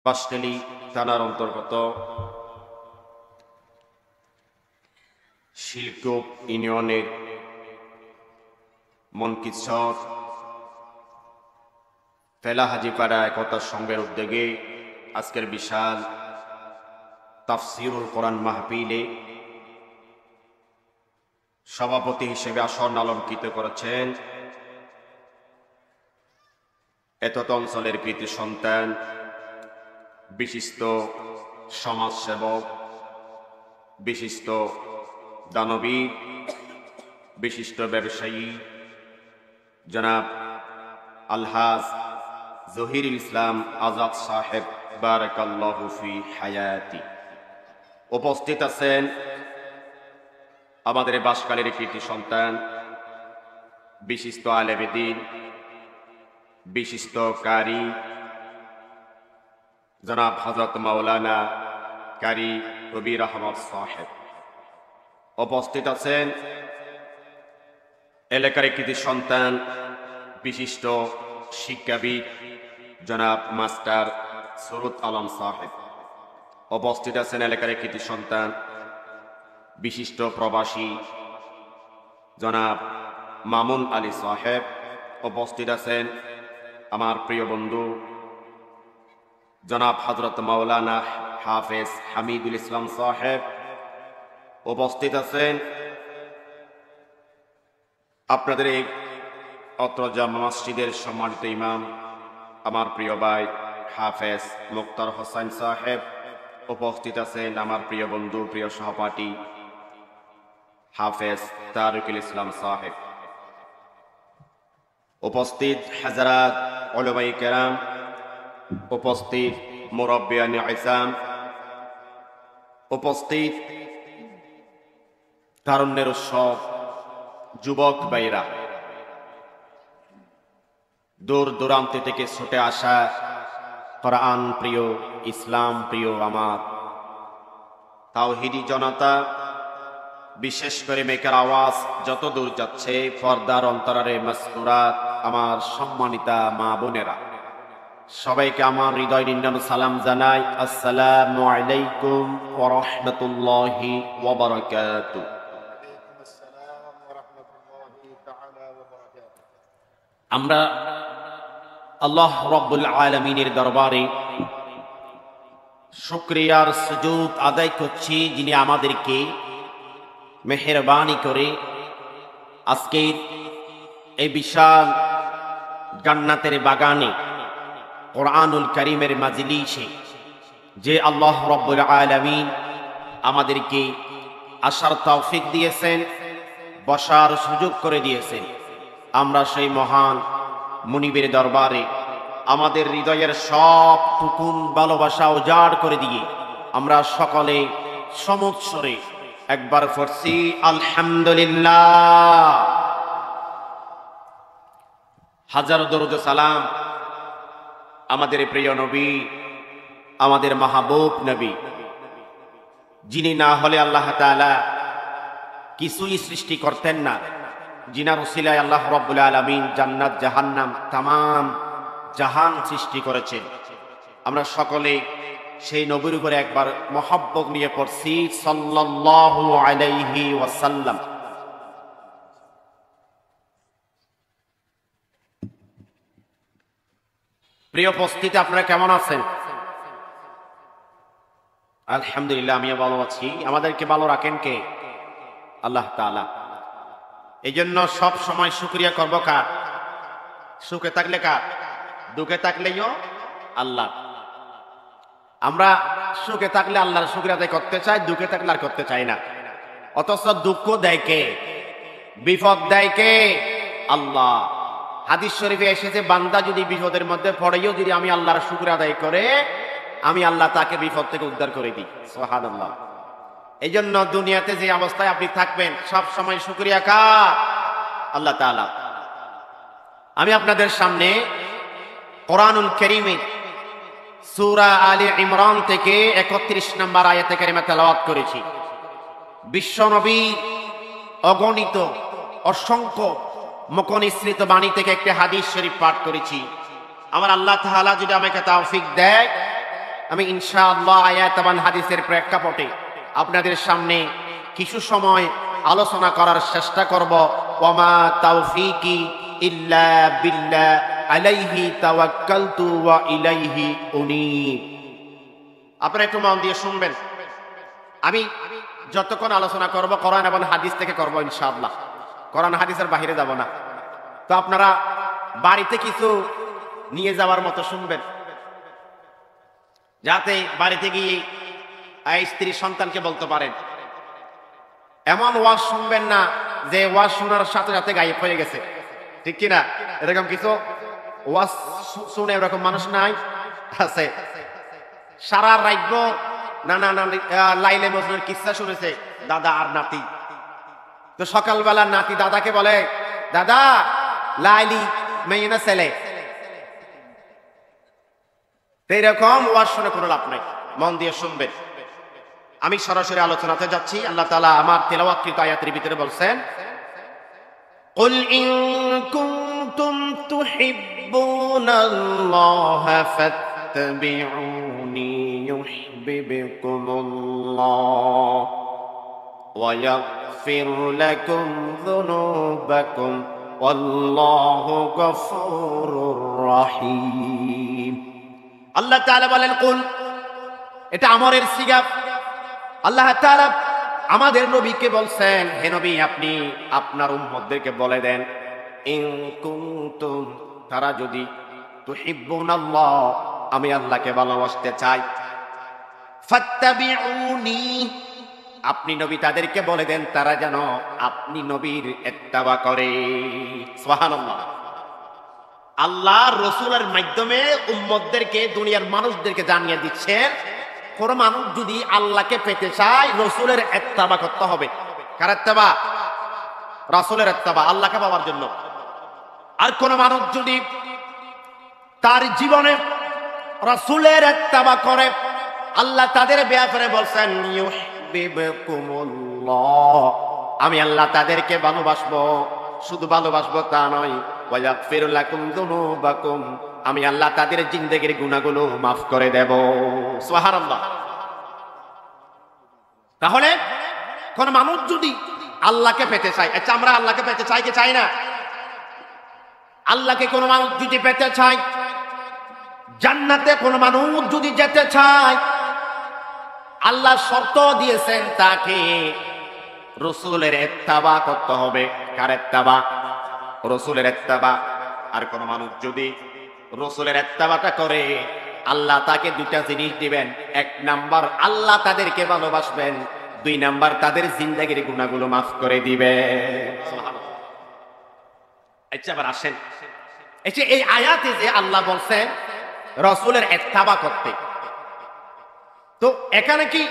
বাঁশখালী থানার অন্তর্গত শিলকুপ ইউনিয়নের মনকিচর ফেলা হাজিপাড়া একতা সংঘের উদ্যোগে আজকের বিশাল তাফসিরুল কোরআন মাহফিলে সভাপতি হিসেবে আসন অলঙ্কৃত করেছেন এতত অঞ্চলের কৃতি সন্তান, বিশিষ্ট সমাজসেবক, বিশিষ্ট দানবীর, বিশিষ্ট ব্যবসায়ী জনাব আলহাজ জহিরুল ইসলাম আজাদ সাহেব বারাকাল্লাহু ফি হায়াতি। উপস্থিত আছেন আমাদের বাঁশখালীর কৃতি সন্তান, বিশিষ্ট আলেমে দ্বীন, বিশিষ্ট কারি জনাব হযরত মাওলানা কারি কবির আহমদ সাহেব। উপস্থিত আছেন এলাকার কৃতি সন্তান, বিশিষ্ট শিক্ষাবিদ জনাব মাস্টার সুরত আলম সাহেব। উপস্থিত আছেন এলাকার কৃতি সন্তান, বিশিষ্ট প্রবাসী জনাব মামুন আলী সাহেব। উপস্থিত আছেন আমার প্রিয় বন্ধু জনাব হযরত মাওলানা হাফেজ হামিদুল ইসলাম সাহেব। উপস্থিত আছেন আপনাদের এই অত্র জামা মসজিদের সম্মানিত ইমাম আমার প্রিয় ভাই হাফেজ মুক্তার হোসেন সাহেব। উপস্থিত আছেন আমার প্রিয় বন্ধু, প্রিয় সহপাঠী হাফেজ তারিকুল ইসলাম সাহেব। উপস্থিত হাজারাত উলামায়ে কেরাম, উপস্থিত মুরব্বিয়ানে ইসলাম, উপস্থিত তারুণ্যের উৎসব যুবক ভাইরা, দূর দূরান্ত থেকে ছুটে আসা কোরআন প্রিয়, ইসলাম প্রিয় আমার তাওহীদি জনতা, বিশেষ করে মেকার আওয়াজ যত দূর যাচ্ছে, পর্দার অন্তরারে মাসকুরাত আমার সম্মানিতা মা বোনেরা, সবাইকে আমার হৃদয় নিন্দানো সালাম জানাই। আসসালামু আলাইকুম ওয়া রাহমাতুল্লাহি ওয়া বারাকাতুহু। আমরা আল্লাহ রাব্বুল আলামিনের দরবারে শুকরিয়ার সুজুদ আদায় করছি, যিনি আমাদেরকে মেহেরবানি করে আজকে এই বিশাল জান্নাতের বাগানে কোরআনুল কারীমের মাজলিসে যে আল্লাহ রাব্বুল আলামিন আমাদেরকে আসার তৌফিক দিয়েছেন, বসার সুযোগ করে দিয়েছেন, আমরা সেই মহান মুনিবের দরবারে আমাদের হৃদয়ের সব টুকুন ভালোবাসা উজাড় করে দিয়ে আমরা সকলে সমুৎসরে একবার পড়ছি আলহামদুলিল্লাহ। হাজার দরুদ সালাম আমাদের প্রিয় নবী, আমাদের মাহবুব নবী, যিনি না হলে আল্লাহ তাআলা কিছুই সৃষ্টি করতেন না, যিনার উসিলায় আল্লাহ রাব্বুল আলামিন জান্নাত জাহান্নাম তামাম জাহান সৃষ্টি করেছেন। আমরা সকলে সেই নবীর উপরে একবার মহব্বত নিয়ে পড়ছি সাল্লাল্লাহু আলাইহি ওয়াসাল্লাম। প্রিয় উপস্থিতি, আপনারা কেমন আছেন? আলহামদুলিল্লাহ, আমিও ভালো আছি। আমাদেরকে ভালো রাখেন কে? আল্লাহ তাআলা। এই জন্য সব সময় শুকরিয়া করব কার? সুখে থাকলে কার, দুঃখে থাকলেও আল্লাহ। আমরা সুখে থাকলে আল্লাহর শুকরিয়া আদায় করতে চাই, দুঃখে থাকলে আর করতে চাই না। অথচ দুঃখ দেয় কে, বিপদ দেয় কে? আল্লাহ। হাদিস শরীফে এসেছে, বান্দা যদি বিপদের মধ্যে পড়েও যদি আমি আল্লাহর শুকরিয়া আদায় করে, আমি আল্লাহ তাকে বিপদ থেকে উদ্ধার করে দিই। সুবহানাল্লাহ। এই জন্য দুনিয়াতে যে অবস্থায় আপনি থাকবেন সব সময় শুকরিয়া কার? আল্লাহ তাআলা। আমি আপনাদের সামনে কোরআনুল কারীমের সূরা আলে ইমরান থেকে ৩১ নম্বর আয়াতে কারিমা তেলাওয়াত করেছি। বিশ্বনবী অগণিত অসংখ্য মুখনিসৃত বাণী থেকে একটি হাদিস শরীফ পাঠ করেছি। আমার আল্লাহ তাআলা যদি আমাকে তৌফিক দেয়, আমি ইনশাআল্লাহ আয়াত এবং হাদিসের প্রেক্ষাপটে আপনাদের সামনে কিছু সময় আলোচনা করার চেষ্টা করব। ওয়ামা তাওফীকি ইল্লা বিল্লাহ আলাইহি তাওয়াক্কালতু ওয়া ইলাইহি উনীব। আপনারা একটু মন দিয়ে শুনবেন। আমি যতক্ষণ আলোচনা করব কোরআন এবং হাদিস থেকে করব ইনশাআল্লাহ, কোরআন হাদিসের বাইরে যাব না। তো আপনারা বাড়িতে কিছু নিয়ে যাওয়ার মতো শুনবেন, যাতে বাড়িতে গিয়ে স্ত্রী সন্তানকে বলতে পারেন। এমন ওয়াজ শুনবেন না যে ওয়াজ শোনার সাথে সাথে গায়েব হয়ে গেছে, ঠিক কিনা? এরকম কিছু ওয়াজ শুনে এরকম মানুষ নাই আছে, সারা রাজ্য নানা লাইলে মজনুর কিসসা শুনেছে দাদা আর নাতি। তো সকালবেলা নাতি দাদাকে বলে, দাদা লাইলি মেয়ে না ছেলে? এরকম ওয়াজ শুনে কোনো লাভ নাই, মন দিয়ে শুনবেন। আমি সরাসরি আলোচনাতে যাচ্ছি। আল্লাহ তাআলা আমার তেলাওয়াতকৃত আয়াতের ভিতরে বলছেন, কুল ইন কুনতুম তুহিব্বুনাল্লাহা ফাত্তাবিউনি ইউহিব্বুকুমুল্লাহ ওয়া ইয়াগফির লাকুম যুনুবাকুম ওয়াল্লাহু গফুরুর রহিম। আল্লাহ তাআলা বলেন কুল, এটা আমরের সিগা। আল্লাহ তাআলা আমাদের নবীকে বলছেন, হে নবী আপনি আপনার উম্মতদেরকে বলে দেন, ইন কুনতুম, তারা যদি তুহিব্বুনাল্লাহ, আমি আল্লাহকে ভালোবাসতে চাই, ফাত্তাবিউনি, আপনি নবী তাদেরকে বলে দেন তারা যেন আপনি নবীর ইত্তেবা করে। সুবহানাল্লাহ। আল্লাহ রসুলের মাধ্যমে উম্মতদেরকে, দুনিয়ার মানুষদেরকে জানিয়ে দিচ্ছেন, কোন মানুষ যদি আল্লাহকে পেতে চায় রসুলের ইত্তেবা করতে হবে। কার ইত্তেবা? রাসূলের ইত্তেবা, আল্লাহকে পাওয়ার জন্য। আর কোন মানুষ যদি তার জীবনে রাসূলের ইত্তেবা করে, আল্লাহ তাদের ব্যাপারে বলছেন ইউহিব্বুকুমুল্লাহ, আমি আল্লাহ তাদেরকে ভালোবাসবো। শুধু ভালোবাসবো তা নয়, ওয়া ইয়াগফির লাকুম যুনুবাকুম, আমি আল্লাহ তাদের জিন্দেগির গুনাহগুলো মাফ করে দেব। সুবহানাল্লাহ। তাহলে কোন মানুষ যদি আল্লাহকে পেতে চায়, আচ্ছা আমরা আল্লাহকে পেতে চাই কি চাই না? আল্লাহকে কোন মানুষ যদি পেতে চায়, জান্নাতে কোন মানুষ যদি যেতে চায়, আল্লাহ শর্ত দিয়েছেন তাকে রাসূলের ইত্তেবা করতে হবে। কার ইত্তেবা? রাসূলের ইত্তেবা। আর কোন মানুষ যদি রাসূলের ইত্তেবাটা করে, আল্লাহ তাকে দুটা জিনিস দিবেন। এক নাম্বার, আল্লাহ তাদেরকে ভালোবাসবেন। দুই নাম্বার, তাদের জিন্দেগির গুনাহগুলো মাফ করে দিবেন। সুবহানাল্লাহ। আচ্ছা আবার আসেন, এই আয়াতে যে আল্লাহ বলছেন রাসূলের ইত্তেবা করতে, তো এখানে কি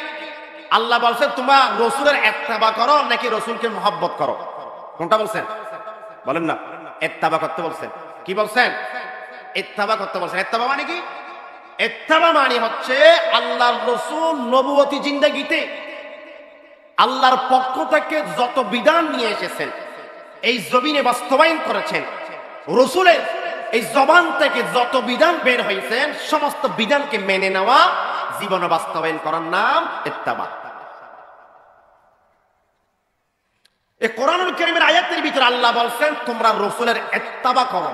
আল্লাহ বলছেন তোমরা রাসূলের ইত্তেবা করো নাকি রাসূলকে মহব্বত করো? কোনটা বলছেন? বলেন না। ইত্তেবা করতে বলছেন। কি বলছেন? ইত্তেবা করতে বলছেন। ইত্তেবা মানে কি? ইত্তেবা মানে হচ্ছে আল্লাহর রাসূল নবুয়তি জিন্দেগিতে আল্লাহর পক্ষ থেকে যত বিধান নিয়ে এসেছেন, এই জমিনে বাস্তবায়ন করেছেন। রাসূলের এই জবান থেকে যত বিধান বের হয়েছেন, সমস্ত বিধানকে মেনে নেওয়া, জীবনে বাস্তবায়ন করার নাম ইত্তেবা। এই কোরআনুল কারীমের আয়াতের ভিতরে আল্লাহ বলছেন তোমরা রাসূলের ইত্তেবা করো।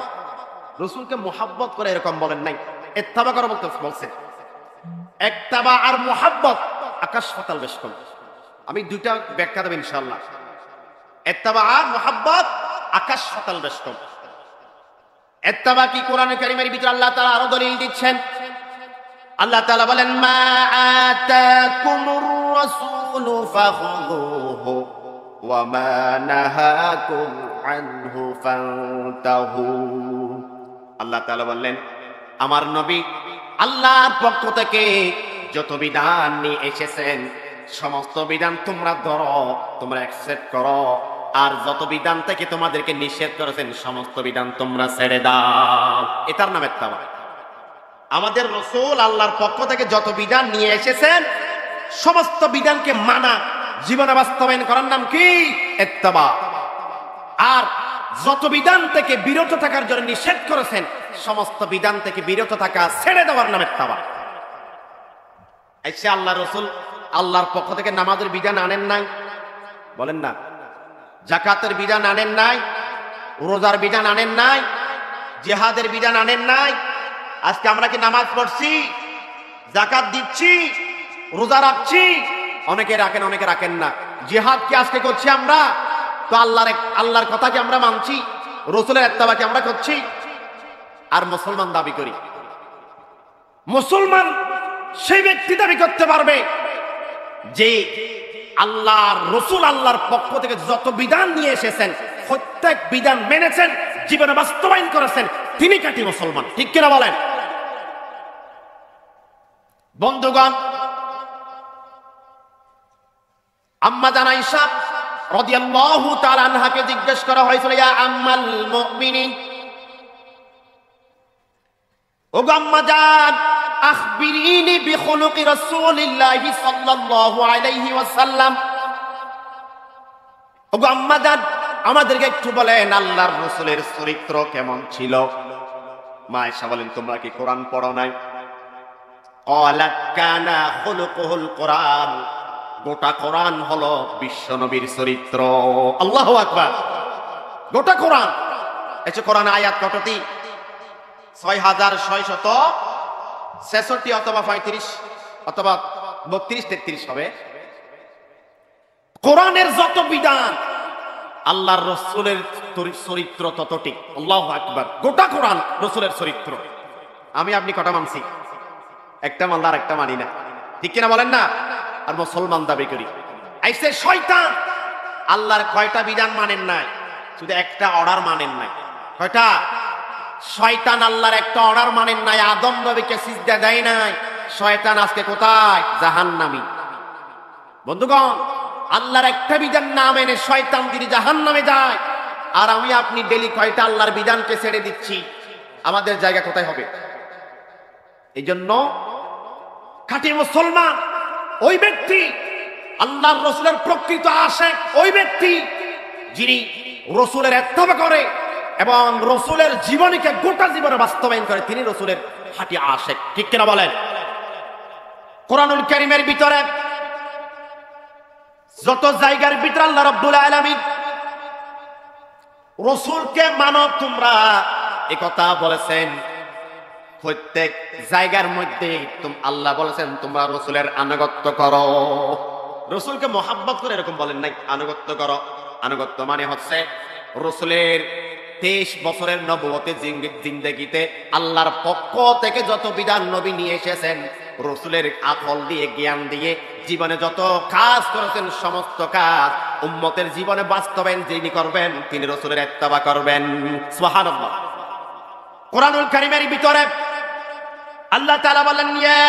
রাসূলকে মুহাব্বত করে এরকম বলেন নাই, ইত্তেবা করো বলছেন। ইত্তেবা আর মুহাব্বত আকাশ পাতাল বেশ কম। আমি দুইটা ব্যাখ্যা দেব ইনশাআল্লাহ। ইত্তেবা আর মুহাব্বত আকাশ পাতাল বেশ কম। ইত্তেবা কি কোরআনুল কারীমের ভিতরে আল্লাহ তাআলা আরো দলিল দিচ্ছেন। আল্লাহ তাআলা বলেন মা আতাকুমুর রাসূলু ফাখুযুহু ওয়া মা নাহাকুম আনহু ফান্তাহু। আল্লাহ তাআলা বললেন আমার নবী আল্লাহর পক্ষ থেকে যত বিধান নিয়ে এসেছেন সমস্ত বিধান তোমরা ধরো, তোমরা অ্যাকসেপ্ট করো, আর যত বিধান থেকে তোমাদেরকে নিষেধ করেছেন সমস্ত বিধান তোমরা ছেড়ে দাও। এটার নাম ইত্তেবা। আমাদের রাসূল আল্লাহর পক্ষ থেকে যত বিধান নিয়ে এসেছেন সমস্ত বিধানকে মানা, জীবনে বাস্তবায়ন করার নাম কি? ইত্তেবা। আর যত বিধান থেকে বিরত থাকার জন্য নিষেধ করেছেন সমস্ত বিধান থেকে বিরত থাকা, ছেড়ে দেওয়ার নাম ইত্তেবা। আচ্ছা, আল্লাহ রসুল আল্লাহর পক্ষ থেকে নামাজের বিধান আনেন নাই? বলেন না। জাকাতের বিধান আনেন নাই? রোজার বিধান আনেন নাই? জিহাদের বিধান আনেন নাই? আজকে আমরা কি নামাজ পড়ছি, জাকাত দিচ্ছি, রোজা রাখছি? অনেকে রাখেন, অনেকে রাখেন না। জিহাদ কি আজকে করছি আমরা? তো আল্লাহর কথা কি আমরা মানছি? রসুলের ইত্তেবা কি আমরা করছি? আর মুসলমান দাবি করি। মুসলমান সেই ব্যক্তি দাবি করতে পারবে যে আল্লাহর রসুল আল্লাহর পক্ষ থেকে যত বিধান নিয়ে এসেছেন প্রত্যেক বিধান মেনেছেন, জীবনে বাস্তবায়ন করেছেন, তিনি কাটি মুসলমান। ঠিক কিনা বলেন? বন্ধুগণ, আম্মা জান আয়েশা রাদিয়াল্লাহু তাআলা আনহাকে জিজ্ঞেস করা হয়েছিল, ইয়া আম্মাল মুমিনিন, ও আম্মা জান, আখবিরিনি বিখুলুকি রাসূলিল্লাহি সাল্লাল্লাহু আলাইহি ওয়াসাল্লাম। ও আম্মা জান, আমাদেরকে একটু বলেন আল্লাহর রাসূলের চরিত্র কেমন ছিল? মা আয়েশা বলেন, তোমরা কি কোরআন পড়ো নাই? ক্বালাত কানা খুলুকুহুল কোরআন, গোটা কোরআন হলো বিশ্ব নবীর চরিত্র। আল্লাহু আকবার। গোটা কোরআন। এই কোরআন আয়াত কতটি? 6666 অথবা 35 অথবা 32-33 হবে। কোরআনের যত বিধান, আল্লাহর রাসূলের চরিত্র ততটি। আল্লাহু আকবার। গোটা কোরআন রাসূলের চরিত্র। আমি আপনি কটা মানছি? একটা মানলে আর একটা মানি না। ঠিক কিনা বলেন না? আর মুসলমান দাবি করি। আইসে শয়তান আল্লাহর কয়টা বিধান মানেন নাই? শুধু একটা অর্ডার মানেন নাই। কয়টা? শয়তান আল্লাহর একটা অর্ডার মানেন নাই, আদম নবীকে সিজদা দেয় নাই। শয়তান আজকে কোথায়? জাহান্নামী। বন্ধুগণ, আল্লাহর একটা বিধান না মেনে শয়তান তিনি জাহান্নামে যায়, আর আমি আপনি ডেলি কয়টা আল্লাহর বিধানকে ছেড়ে দিচ্ছি। আমাদের জায়গা কোথায় হবে? এই জন্য খাঁটি মুসলমান ওই ব্যক্তি, আল্লাহর রাসূলের প্রকৃত আশিক ওই ব্যক্তি যিনি রাসূলের ইত্তেবা করে এবং রাসূলের জীবনীকে গোটা জীবনে বাস্তবায়ন করে, তিনি রাসূলের খাঁটি আশিক। ঠিক কিনা বলেন? কোরআনুল কারীমের ভিতরে যত জায়গার ভিতরে আল্লাহ রাব্বুল আলামিন রাসূলকে মানো তোমরা এই কথা বলেছেন, প্রত্যেক জায়গার মধ্যে আল্লাহ বলেছেন তোমরা রাসূলের আনুগত্য করো। রাসূলকে মহব্বত করে এরকম বলেন নাই, আনুগত্য করো। আনুগত্য মানে হচ্ছে রাসূলের 23 বছরের নবুয়তের জিন্দেগিতে আল্লাহর পক্ষ থেকে যত বিধান নবী নিয়ে এসেছেন, রাসূলের আকল দিয়ে, জ্ঞান দিয়ে জীবনে যত কাজ করেছেন, সমস্ত কাজ উম্মতের জীবনে বাস্তবায়ন যিনি করবেন, তিনি রাসূলের ইত্তেবা করবেন। সুবহানাল্লাহ। কোরআনুল কারীমের ভিতরে আল্লাহ তাআলা বলেন, ইয়া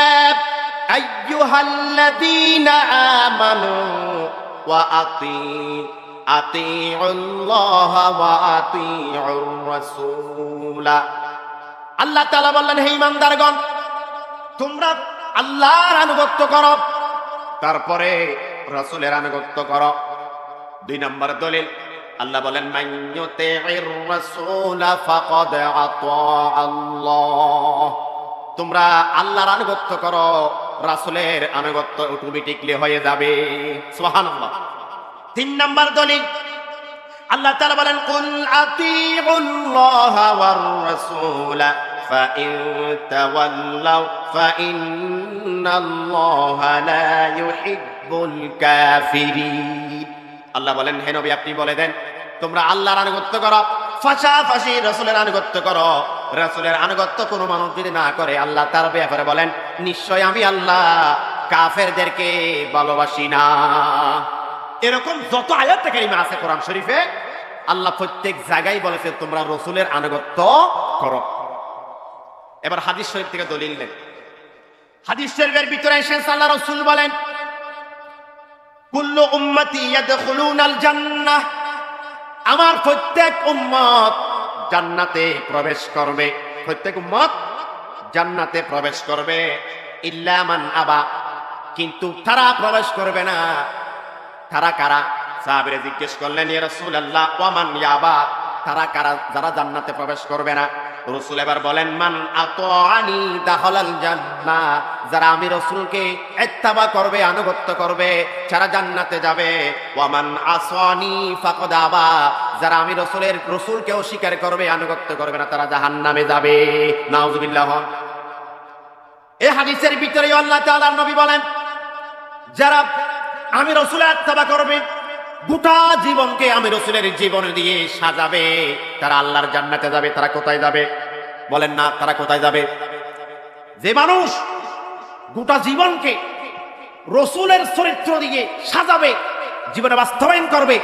আইয়ুহাল্লাযীনা আমানু ওয়া আতিউল্লাহ ওয়া আতিউর রাসূল। আল্লাহ তাআলা বললেন, হে ঈমানদারগণ, তোমরা আল্লাহর আনুগত্য করো, তারপরে রাসূলের আনুগত্য করো। 2 নম্বর দলিল আল্লাহ বলেন, মান ইউতি'র রাসূল ফাকাদ আতা আল্লাহ। তোমরা আল্লাহর আনুগত্য করো, রাসূলের আনুগত্য অটোমেটিক্যালি হয়ে যাবে। সুবহানাল্লাহ। 3 নম্বর দলিল আল্লাহ তাআলা বলেন, কুল আতিউল্লাহ ওয়ার রাসূল ফাইন তাওয়াল্লাউ ফাইন্নাল্লাহা লা ইউহিব্বুল কাফিরিন। আল্লাহ বলেন, হে নবী আপনি বলে দেন, তোমরা আল্লাহর আনুগত্য করো, পাশাপাশি রাসূলের আনুগত্য করো। রাসূলের আনুগত্য কোনো মানুষ যদি না করে, আল্লাহ তার ব্যাপারে বলেন, নিশ্চয় আমি আল্লাহ কাফেরদেরকে ভালোবাসি না। এরকম যত আয়াত কারিমা আছে কোরআন শরীফে, আল্লাহ প্রত্যেক জায়গায় বলেছে তোমরা রাসূলের আনুগত্য করো। এবার হাদিস শরীফ থেকে দলিল নেন। হাদিস শরীফের ভিতরে এসেছে আল্লাহ রাসূল বলেন, কুল্লু উম্মতি ইয়াদখুলুনাল জান্নাহ, আমার প্রত্যেক উম্মত জান্নাতে প্রবেশ করবে। প্রত্যেক উম্মত জান্নাতে প্রবেশ করবে, ইল্লা মান আবা, কিন্তু তারা প্রবেশ করবে না। তারা কারা? সাহাবীরা জিজ্ঞেস করলেন, ইয়া রাসূলুল্লাহ ওয়া মান ইয়াবা, তারা কারা যারা জান্নাতে প্রবেশ করবে না? রাসূল এবার বলেন, মান আতাআনি দাখালাল জান্নাহ, যারা আমি রাসূলকে ইত্তিবা করবে, আনুগত্য করবে, যারা জান্নাতে যাবে। ওয়া মান আসানি ফাকাদ আবা, যারা আমি রাসূলকে অস্বীকার করবে, আনুগত্য করবে না, তারা জাহান্নামে যাবে। নাউযুবিল্লাহ। এই হাদিসের ভিতরে আল্লাহ তাআলার নবী বলেন, যারা আমি রাসূলের ইত্তিবা করবে, গোটা জীবনকে আমি রাসূলের জীবন দিয়ে সাজাবে, তারা আল্লাহর জান্নাতে যাবে। তারা কোথায় যাবে বলেন না? তারা কোথায় যাবে? যে মানুষ গোটা জীবনকে রাসূলের চরিত্র দিয়ে সাজাবে, জীবনে বাস্তবায়ন করবে,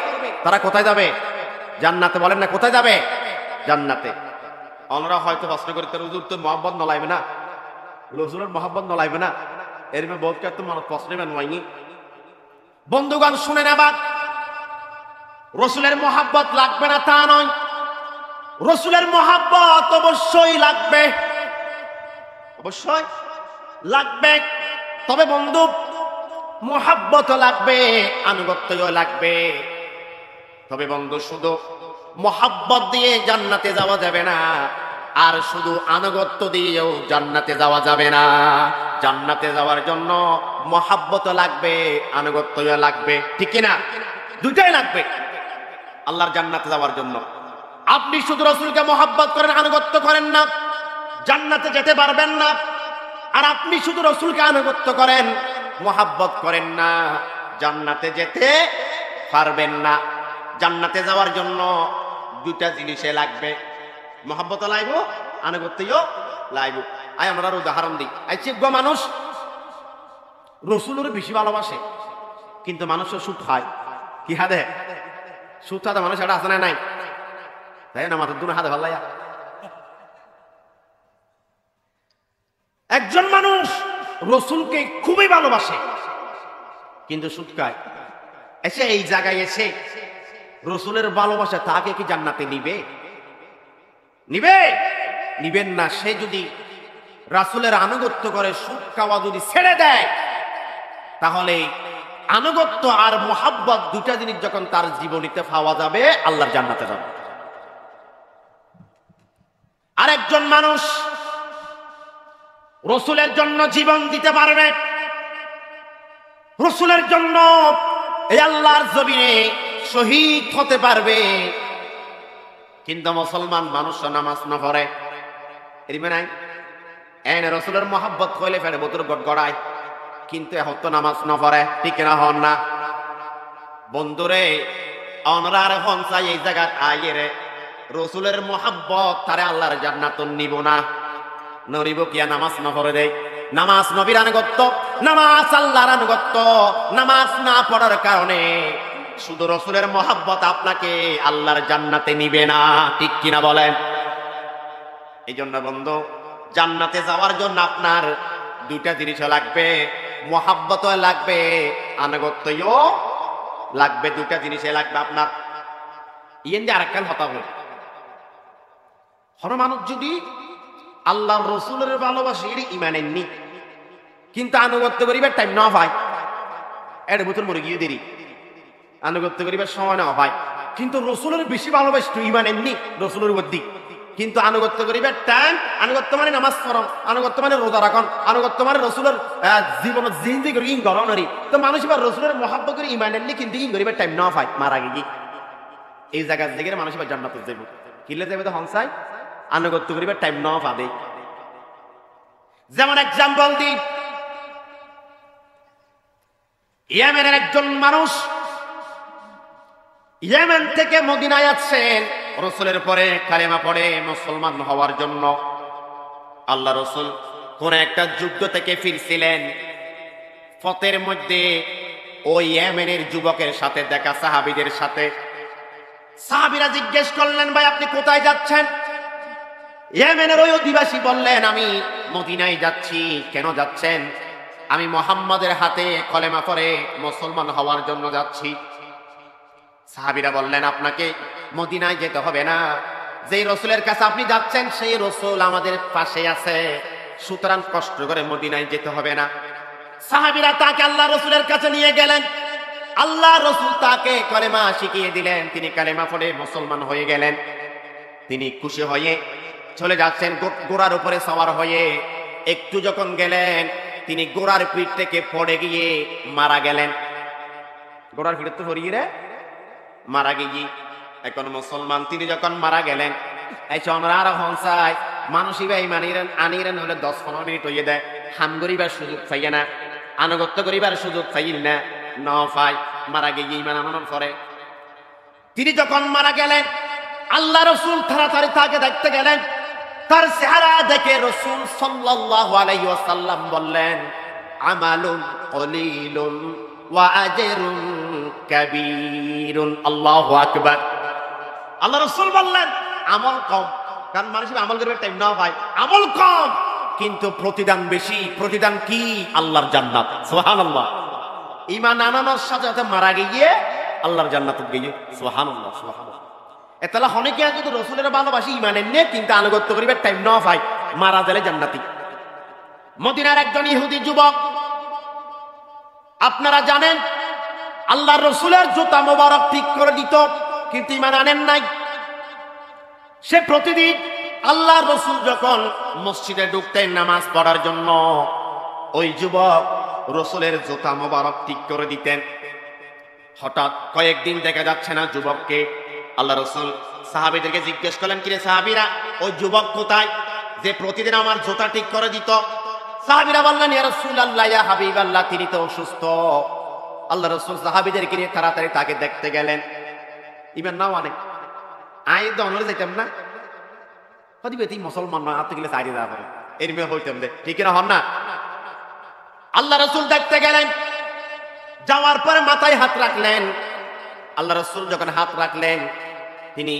তারা কোথায় যাবে? জান্নাতে। বলেন না কোথায় যাবে? জান্নাতে। আমরা হয়তো প্রশ্ন করি, তার হুজুর তো মোহাম্মদ নলাইবে না, রাসূলের মোহাম্মদ নলাইবে না, এর মে বহুত তো মানুষ প্রশ্ন বানাইনি। বন্ধুগণ শুনেন, আবার রাসূলের মোহাব্বত লাগবে না তা নয়, রাসূলের মোহাব্বত অবশ্যই লাগবে, অবশ্যই লাগবে। তবে বন্ধু, মোহাব্বত লাগবে, আনুগত্যও লাগবে। তবে বন্ধু, শুধু মোহাব্বত দিয়ে জান্নাতে যাওয়া যাবে না, আর শুধু আনুগত্য দিয়েও জান্নাতে যাওয়া যাবে না। জান্নাতে যাওয়ার জন্য মোহাব্বত লাগবে, আনুগত্যও লাগবে, ঠিক কিনা? দুইটাই লাগবে আল্লাহর জান্নাতে যাওয়ার জন্য। আপনি শুধু রাসূলকে মোহাব্বত করেন, আনুগত্য করেন না, জান্নাতে যেতে পারবেন না। আর আপনি শুধু রাসূলকে আনুগত্য করেন, মোহাব্বত করেন না, জান্নাতে যেতে পারবেন না। জান্নাতে যাওয়ার জন্য দুইটা জিনিসে লাগবে, মোহাব্বত লাগবে, আনুগত্যও লাগবে। আই আমরা উদাহরণ দিই। আইচিজ্ঞ মানুষ রাসূলের বেশি ভালোবাসে, কিন্তু মানুষের সুদ খায়। কি হাদে সুদ খাতে মানুষ এটা আছে না? নাই, তাই না? মাথার দুনো হাতে ভাল লাগে। একজন মানুষ রাসূলকে খুবই ভালোবাসে, কিন্তু সুদ খায়। এসে এই জায়গায় এসে রাসূলের ভালোবাসা তাকে কি জান্নাতে নিবে? নিবে? নিবেন না। সে যদি রাসূলের আনুগত্য করে সুদ খাওয়া যদি ছেড়ে দেয়, তাহলে আনুগত্য আর মোহাব্বত দুটা জিনিস যখন তার জীবনীতে পাওয়া যাবে, আল্লাহর জান্নাতে যাবে। আরেকজন মানুষ রাসূলের জন্য জীবন দিতে পারবে, রাসূলের জন্য এই আল্লাহর জমিনে শহীদ হতে পারবে, কিন্তু মুসলমান মানুষ নামাজ না পড়ে, এরিবে নাই। এনে রাসূলের মোহাব্বত কইলে ফেরে বতুর গড়গড়ায়, কিন্তু এখন তো নামাজ না পড়ে, ঠিক না? হন না বন্ধুরে, আমরা আর হন চাই এই জায়গার আইয়ে রে রাসূলের মোহাব্বত তারে আল্লাহর জান্নাত নিব না, নরিব কিয়া? নামাজ না পড়ে দেয়। নামাজ নবীর আনুগত্য, নামাজ আল্লাহর আনুগত্য। নামাজ না পড়ার কারণে শুধু রাসূলের মোহাব্বত আপনাকে আল্লাহর জান্নাতে নিবে না, ঠিক কিনা বলেন? এই জন্য বন্ধু, জান্নাতে যাওয়ার জন্য আপনার দুইটা জিনিস লাগবে, মোহাব্বত লাগবে, আনুগত্যও লাগবে। দুইটা জিনিস লাগবে আপনার। ইয়েন যে আরেকখান হতা হবে, হর মানুষ যদি আল্লাহর রাসূলের ভালোবাসে, এর ইমানের নি, কিন্তু আনুগত্য করিবার টাইম না হয়, এর ভিতর মরে গিয়ে দেরি, আনুগত্য করিবার সময় না হয়। কিন্তু রাসূলের বেশি ভালোবাসতো, ইমানের নি রাসূলের বুদ্ধি, কিন্তু আনুগত্য করিবার টাইম। আনুগত্য মানে নামাজ পড়া, আনুগত্য মানে রোজা রাখন, আনুগত্য মানে রাসূলের জীবন জিন্দি করি ইন গরনরি। তো মানুষ এবার রাসূলের মোহাব্বত করে ইমানের নি, কিন্তু ইন করিবার টাইম না হয়, মারা গিয়ে। এই জায়গা থেকে মানুষ এবার জান্নাতে যাইব, কিলে যাবে তো হনসাই, আনুগত্য করিবার টাইম না পাবে। যেমন এক্সাম্পল দিই, ইয়েমেনের একজন মানুষ ইয়েমেন থেকে মদিনায় আসছেন রাসূলের পরে কালেমা পড়ে মুসলমান হওয়ার জন্য। আল্লাহ রাসূল কোন একটা যুদ্ধ থেকে ফিরছিলেন, পথের মধ্যে ওই ইয়েমেনের যুবকের সাথে দেখা, সাহাবীদের সাথে। সাহাবীরা জিজ্ঞেস করলেন, ভাই আপনি কোথায় যাচ্ছেন? ইয়েমেনের ওই অধিবাসী বললেন, আমি মদিনায় যাচ্ছি। কেন যাচ্ছেন? আমি মুহাম্মাদের হাতে কলেমা পড়ে মুসলমান হওয়ার জন্য যাচ্ছি। সাহাবীরা বললেন, আপনাকে মদিনায় যেতে হবে না, যেই রাসূলের কাছে আপনি যাচ্ছেন সেই রাসূল আমাদের পাশে আছে, সুতরাং কষ্ট করে মদিনায় যেতে হবে না। সাহাবীরা তাকে আল্লাহ রাসূলের কাছে নিয়ে গেলেন, আল্লাহ রাসূল তাকে কলেমা শিখিয়ে দিলেন, তিনি কলেমা পড়ে মুসলমান হয়ে গেলেন। তিনি খুশি হয়ে চলে যাচ্ছেন ঘোড়ার উপরে সওয়ার হয়ে। একটু যখন গেলেন তিনি ঘোড়ার পিঠ থেকে পড়ে গিয়ে মারা গেলেন। ঘোড়ার পিঠ তো পড়ে গিয়ে মারা গিয়ে এখন মুসলমান তিনি যখন মারা গেলেন এই চন্দ্রার হংসায় মানুষই বা ইমানিরেন আনিরেন হলে 10-15 মিনিট হইয়ে দেয়, হাম করিবার সুযোগ পাইয়ে না, আনুগত্য করিবার সুযোগ পাইল না, ন পাই মারা গিয়ে ইমান আনানোর পরে তিনি যখন মারা গেলেন আল্লাহ রাসূল তাড়াতাড়ি তাকে দেখতে গেলেন। তার চেহারা দেখে রাসূল সাল্লাল্লাহু আলাইহি ওয়াসাল্লাম বললেন, আমালুন কলিলুন ওয়া আজরুন কাবীরুন। আল্লাহু আকবার। আল্লাহ রাসূল বললেন আমল কম, কারণ মানুষের আমল করবে টাইম না ভাই, আমল কম কিন্তু প্রতিদান বেশি। প্রতিদান কি? আল্লাহর জান্নাত। সুবহানাল্লাহ। ঈমান আনানোর সাথে সাথে মারা গিয়ে আল্লাহর জান্নাতে গিয়ে সুবহানাল্লাহ সুবহানাল্লাহ। এতলা অনেকে যদি রাসূলের ভালোবাসি ঈমানের নিয়ে কিন্তু আনুগত্য করিবার টাইম না ভাই, মারা গেলে জান্নাতি। মদিনার একজন ইহুদি যুবক, আপনারা জানেন আল্লাহর রাসূলের জুতা মোবারক ঠিক করে দিত কিন্তু ঈমান আনেন নাই। সে প্রতিদিন আল্লাহর রাসূল যখন মসজিদে ঢুকতেন নামাজ পড়ার জন্য, ওই যুবক রাসূলের জুতা মোবারক ঠিক করে দিতেন। হঠাৎ কয়েকদিন দেখা যাচ্ছে না যুবককে। আল্লাহ রাসূল সাহাবীদেরকে জিজ্ঞেস করলেন, কিরে সাহাবীরা, ওই যুবক কোথায় যে প্রতিদিন আমার জুতা ঠিক করে দিত? সাহাবীরা বললেন, ইয়া রাসূলুল্লাহ, ইয়া হাবিবাল্লাহ, তিনি তো অসুস্থ। আল্লাহ রাসূল সাহাবীদেরকে নিয়ে তাড়াতাড়ি তাকে দেখতে গেলেন। ইমান নাও অনেক আই দনরে যেতাম না হদিবে তুই মুসলমান না আতে গেলে সাইডে যাওয়া পারে এরমে হইতাম দে, ঠিক না হন না? আল্লাহ রাসূল দেখতে গেলেন, যাওয়ার পরে মাথায় হাত রাখলেন। আল্লাহ রাসূল যখন হাত রাখলেন তিনি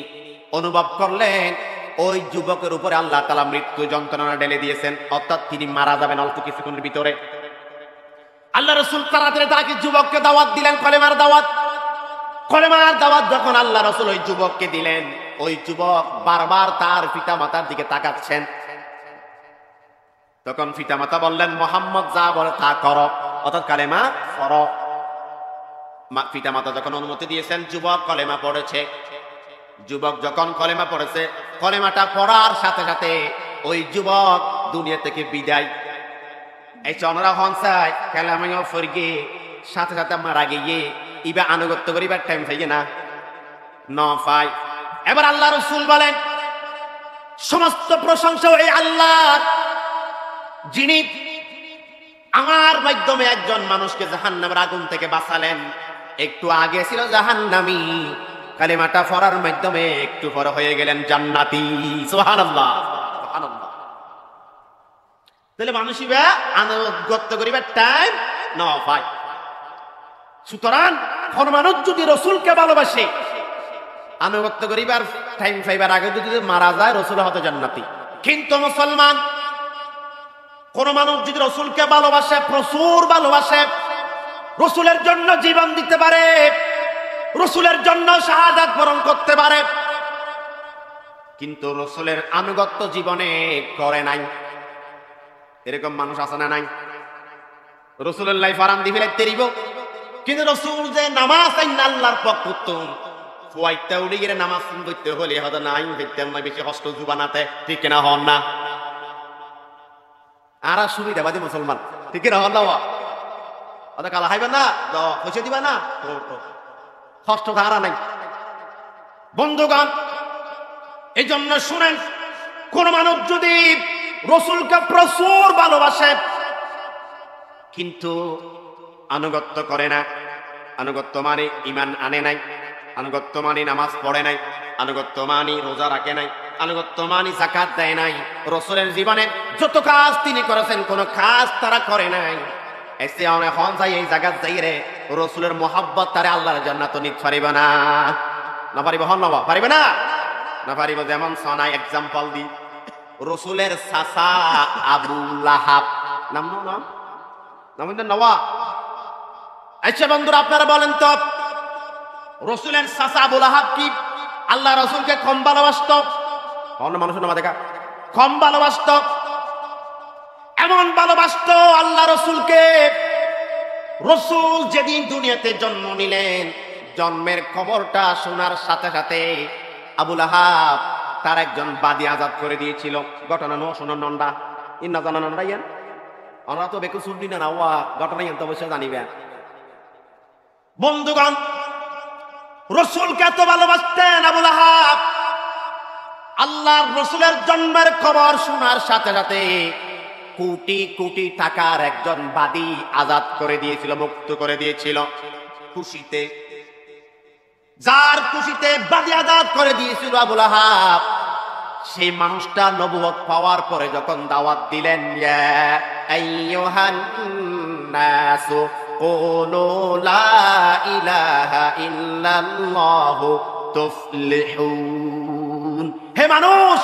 অনুভব করলেন ওই যুবকের উপরে আল্লাহ তাআলা মৃত্যু যন্ত্রণা ঢেলে দিয়েছেন, অর্থাৎ তিনি মারা যাবেন অল্প কিছুক্ষণের ভিতরে। আল্লাহ রাসূল তাড়াতাড়ি তাকে যুবককে দাওয়াত দিলেন, কলেমার দাওয়াত। কলেমার দাওয়াত যখন আল্লাহ রাসূল ওই যুবককে দিলেন, ওই যুবক বারবার তার পিতামাতার দিকে তাকাচ্ছেন। তখন পিতামাতা বললেন, মুহাম্মদ যা বলে তা করো, অর্থাৎ কালেমা পড়ো। পিতামাতা যখন অনুমতি দিয়েছেন, যুবক কলেমা পড়েছে। যুবক যখন কলেমা পড়েছে, কলেমাটা পড়ার সাথে সাথে ওই যুবক দুনিয়া থেকে বিদায়। এই চনরা হনসায় কালেমাও ফরগে সাথে সাথে মারা গিয়ে ইবা আনুগত্য করিবার টাইম থাকে না, ন পাই। এবার আল্লাহ রাসূল বলেন, সমস্ত প্রশংসা এই আল্লাহ, যিনি আমার মাধ্যমে একজন মানুষকে জাহান্নামের আগুন থেকে বাঁচালেন। একটু আগে ছিল জাহান্নামী, কালেমাটা পড়ার মাধ্যমে একটু পরে হয়ে গেলেন জান্নাতি। সুবহানাল্লাহ সুবহানাল্লাহ। তাহলে মানুষই বা আনুগত্য করিবার টাইম ন পায়। সুতরাং কোন মানুষ যদি রাসূলকে ভালোবাসে, আনুগত্য করিবার টাইম পাইবার আগে যদি মারা যায়, রাসূল হতে জান্নাতি। কিন্তু মুসলমান কোন মানুষ যদি রাসূলকে ভালোবাসে, প্রচুর ভালোবাসে, রাসূলের জন্য জীবন দিতে পারে, রাসূলের জন্য শাহাদাত বরণ করতে পারে, কিন্তু রাসূলের আনুগত্য জীবনে করে নাই, এরকম মানুষ আছে না নাই? রাসূলের লাই ফারাম দি ফেলাইতে দিব, কিন্তু রাসূল যে নামাজ আল্লাহর পক্ষ উত্তম ফুয়াইতে উড়ে গিয়ে নামাজ পড়তে হলে হয়তো নাই দেখতাম না, বেশি হস্ত জুবানাতে, ঠিক না হন না? আর সুবিধাবাদী মুসলমান, ঠিক না হন না? ওটা কালা খাইবে না, পয়সা দিবা না, হস্ত ধারা নাই। বন্ধুগণ, এই জন্য শুনেন, কোন মানুষ যদি রাসূলকে প্রচুর ভালোবাসে কিন্তু আনুগত্য করে না, আনুগত্য মানে ঈমান আনে নাই, আনুগত্য মানে নামাজ পড়ে নাই, আনুগত্য মানে রোজা রাখে নাই, আনুগত্য মানে যাকাত দেয় নাই, রাসূলের জীবনে যত কাজ তিনি করেছেন কোন কাজ তারা করে নাই, এসে অনেক হন যাই এই জায়গা যাই রে রাসূলের মুহাব্বত তারে আল্লাহর জান্নাত নিতে পারিবে না, না পারিবে? হন না পারিবে না, না পারিব। যেমন সনাই এক্সাম্পল দি, রাসূলের চাচা আবু লাহাব, নাম নাম নাম নওয়া। আচ্ছা বন্ধুরা, আপনারা বলেন তো, রাসূলের চাচা আবু লাহাব কি আল্লাহ রাসূলকে কম ভালোবাসত? অন্য মানুষের নামা দেখা কম ভালোবাসত? এমন ভালোবাসত আল্লাহ রাসূলকে, রাসূল যেদিন দুনিয়াতে জন্ম নিলেন, জন্মের খবরটা শোনার সাথে সাথে আবু লাহাব তার একজন বাদী আজাদ করে দিয়েছিল। ঘটনা নো শুনুন নন্ডা ইন্না জানা নন্ডা ইয়ান আমরা তো বেকু শুনলি না ওয়া ঘটনা ইয়ান তো অবশ্যই জানিবেন। বন্ধুগণ, রাসূলকে এত ভালোবাসতেন আবু লাহাব। আল্লাহর রাসূলের জন্মের খবর শোনার সাথে সাথে কোটি কোটি টাকার একজন বাদী আজাদ করে দিয়েছিল, মুক্ত করে দিয়েছিল খুশিতে। যার খুশিতে বাদী আজাদ করে দিয়েছিল আবু লাহাব, সেই মানুষটা নবুয়ত পাওয়ার পরে যখন দাওয়াত দিলেন, ইয়া আইয়ুহান নাসু কুলু লা ইলাহা ইল্লাল্লাহু তুফলিহুন, হে মানুষ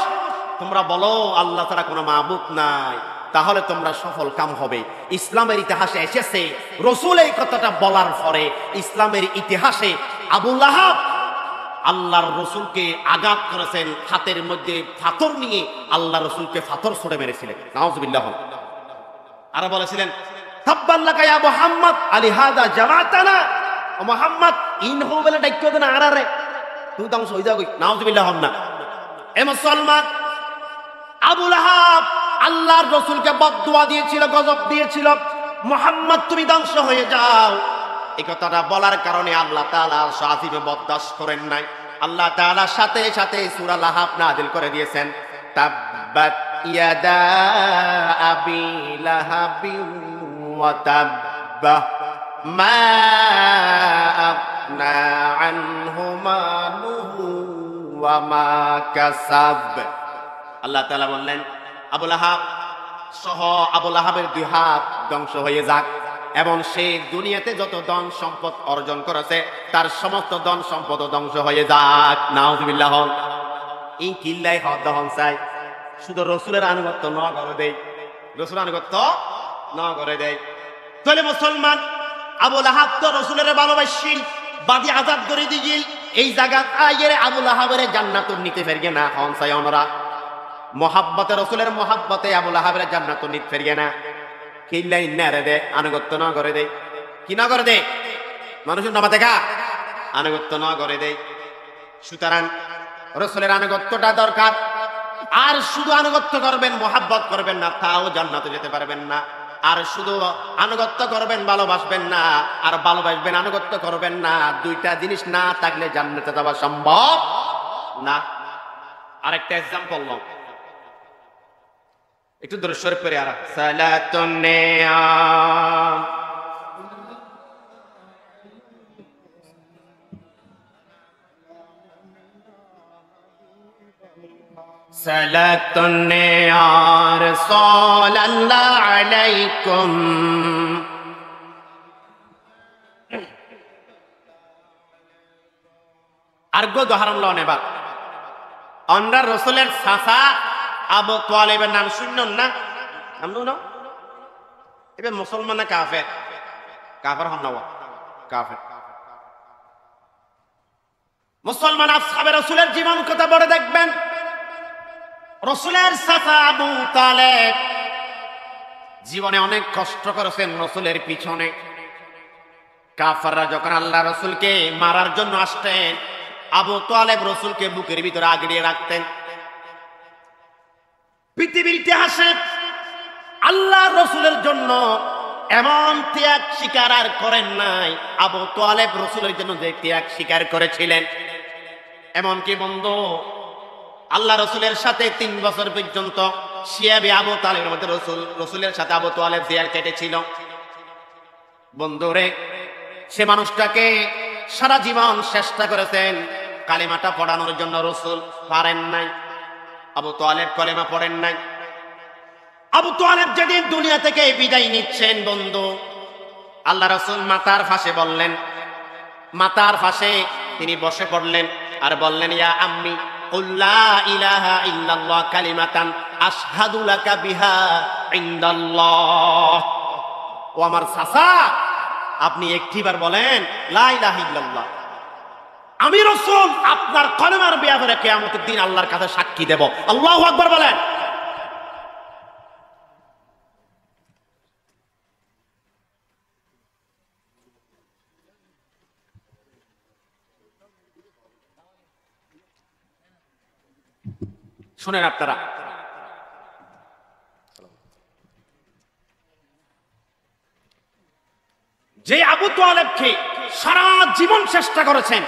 তোমরা বলো আল্লাহ ছাড়া কোনো মাবুদ নাই, তাহলে তোমরা সফল কাম হবে। ইসলামের ইতিহাসে এসেছে রাসূল এই কথাটা বলার পরে ইসলামের ইতিহাসে আবু লাহাব আল্লাহর রাসূলকে আঘাত করেছেন, হাতের মধ্যে পাথর নিয়ে আল্লাহর রাসূলকে পাথর ছুড়ে মেরেছিলেন। নাউযুবিল্লাহ। আর বলেছিলেন তাব্বান লাকা ইয়া মুহাম্মদ আলি হাদা জামাতানা, ও মুহাম্মদ ইনহু বলে ডাইক্য দেন আরারে তুই ধ্বংস হয়ে যাবি। নাউযুবিল্লাহ। না এ মুসলমান, আবু লাহাব আল্লাহর রাসূলকে বদদুয়া দিয়েছিল, গজব দিয়েছিল, মুহাম্মদ তুমি ধ্বংস হয়ে যাও। এই কথাটা বলার কারণে আল্লাহ তাআলা শাফিবে বরদাশ করেন নাই। আল্লাহ তাআলা সাথে সাথে সূরা লাহাব নাযিল করে দিয়েছেন, তাব্বাত ইয়াদা আবি লাহাবিন ওয়া তাব্বা মা আগনা আনহু মালুহু ওয়া মা কাসাব। আল্লাহ তাআলা বললেন আবু লাহাব সহ আবু লাহাবের দুই হাত ধ্বংস হয়ে যাক, এবং সে দুনিয়াতে যত ধন সম্পদ অর্জন করেছে তার সমস্ত ধন সম্পদ ধ্বংস হয়ে যাক। নাউযুবিল্লাহ। এই কিল্লাই হদ দহন চাই, শুধু রাসূলের আনুগত্য ন করে দেয়, রাসূলের আনুগত্য ন করে দেয়। তাহলে মুসলমান, আবু লাহাব তো রাসূলের ভালোবাসিল, বাদী আজাদ করে দিল। এই জায়গা আইরে আবু লাহাবের জান্নাত নিতে ফেরগে না হন চাই আমরা মোহাব্বতে, রাসূলের মোহাব্বতে আবু লাহাবের জান্নাত নিতে ফেরগে না। কিল্লাই নারে দে, আনুগত্য ন করে দেয়। কি না করে দেয়? মানুষের নামা দেখা আনুগত্য ন করে দেয়। সুতরাং রাসূলের আনুগত্যটা দরকার। আর শুধু আনুগত্য করবেন, মোহাব্বত করবেন না, তাও জান্নাতে যেতে পারবেন না। আর শুধু আনুগত্য করবেন, ভালোবাসবেন না, আর ভালোবাসবেন আনুগত্য করবেন না, দুইটা জিনিস না থাকলে জান্নাতে যাওয়া সম্ভব না। আরেকটা এক্সাম্পল নাও, একটু দরুদ শরীফ পড়ে আর সালাতুন নিয়াম সালাতুন নিয়াম সাল্লাল্লাহু আলাইকুম। আর গো উদাহরণ লন এবার, আমরা রাসূলের চাচা আবু তালেবের নাম শুনলেন না? নাম না এবার মুসলমান না কাফের? কাফের হন না, কাফের। মুসলমান আসহাবে রাসূলের জীবন কথা পড়ে দেখবেন, রাসূলের চাচা আবু তালেব জীবনে অনেক কষ্ট করেছেন রাসূলের পিছনে। কাফেররা যখন আল্লাহ রাসূলকে মারার জন্য আসতেন, আবু তালেব রাসূলকে বুকের ভিতরে আগড়িয়ে রাখতেন। পৃথিবীর ইতিহাসে আল্লাহ রাসূলের জন্য এমন ত্যাগ স্বীকার আর করেন নাই আবু তালেব রাসূলের জন্য যে ত্যাগ স্বীকার করেছিলেন। এমনকি বন্ধু, আল্লাহ রাসূলের সাথে 3 বছর পর্যন্ত শিয়াবে আবু তালেবের মধ্যে রাসূলের সাথে আবু তালেব জিয়ার কেটেছিল। বন্ধুরে, সে মানুষটাকে সারা জীবন চেষ্টা করেছেন কালিমাটা পড়ানোর জন্য, রাসূল পারেন নাই। আবু তালেব কলেমা পড়েন নাই। আবু তালেব যেদিন দুনিয়া থেকে বিদায় নিচ্ছেন বন্ধু, আল্লাহ রাসূল মাতার ফাঁসে বললেন, মাতার ফাঁসে তিনি বসে পড়লেন আর বললেন, ইয়া আম্মি কুল লা ইলাহা ইল্লাল্লাহ কালিমাতান আশহাদু লাকা বিহা ইনদাল্লাহ। ও আমার চাচা, আপনি একটিবার বলেন লা ইলাহা ইল্লাল্লাহ, আমি রাসূল আপনার কলেমার ব্যাপারে কিয়ামতের দিন আল্লাহর কাছে সাক্ষী দেব। আল্লাহু আকবার বলেন। শুনেন আপনারা, যে আবু তালেবকে সারা জীবন চেষ্টা করেছেন,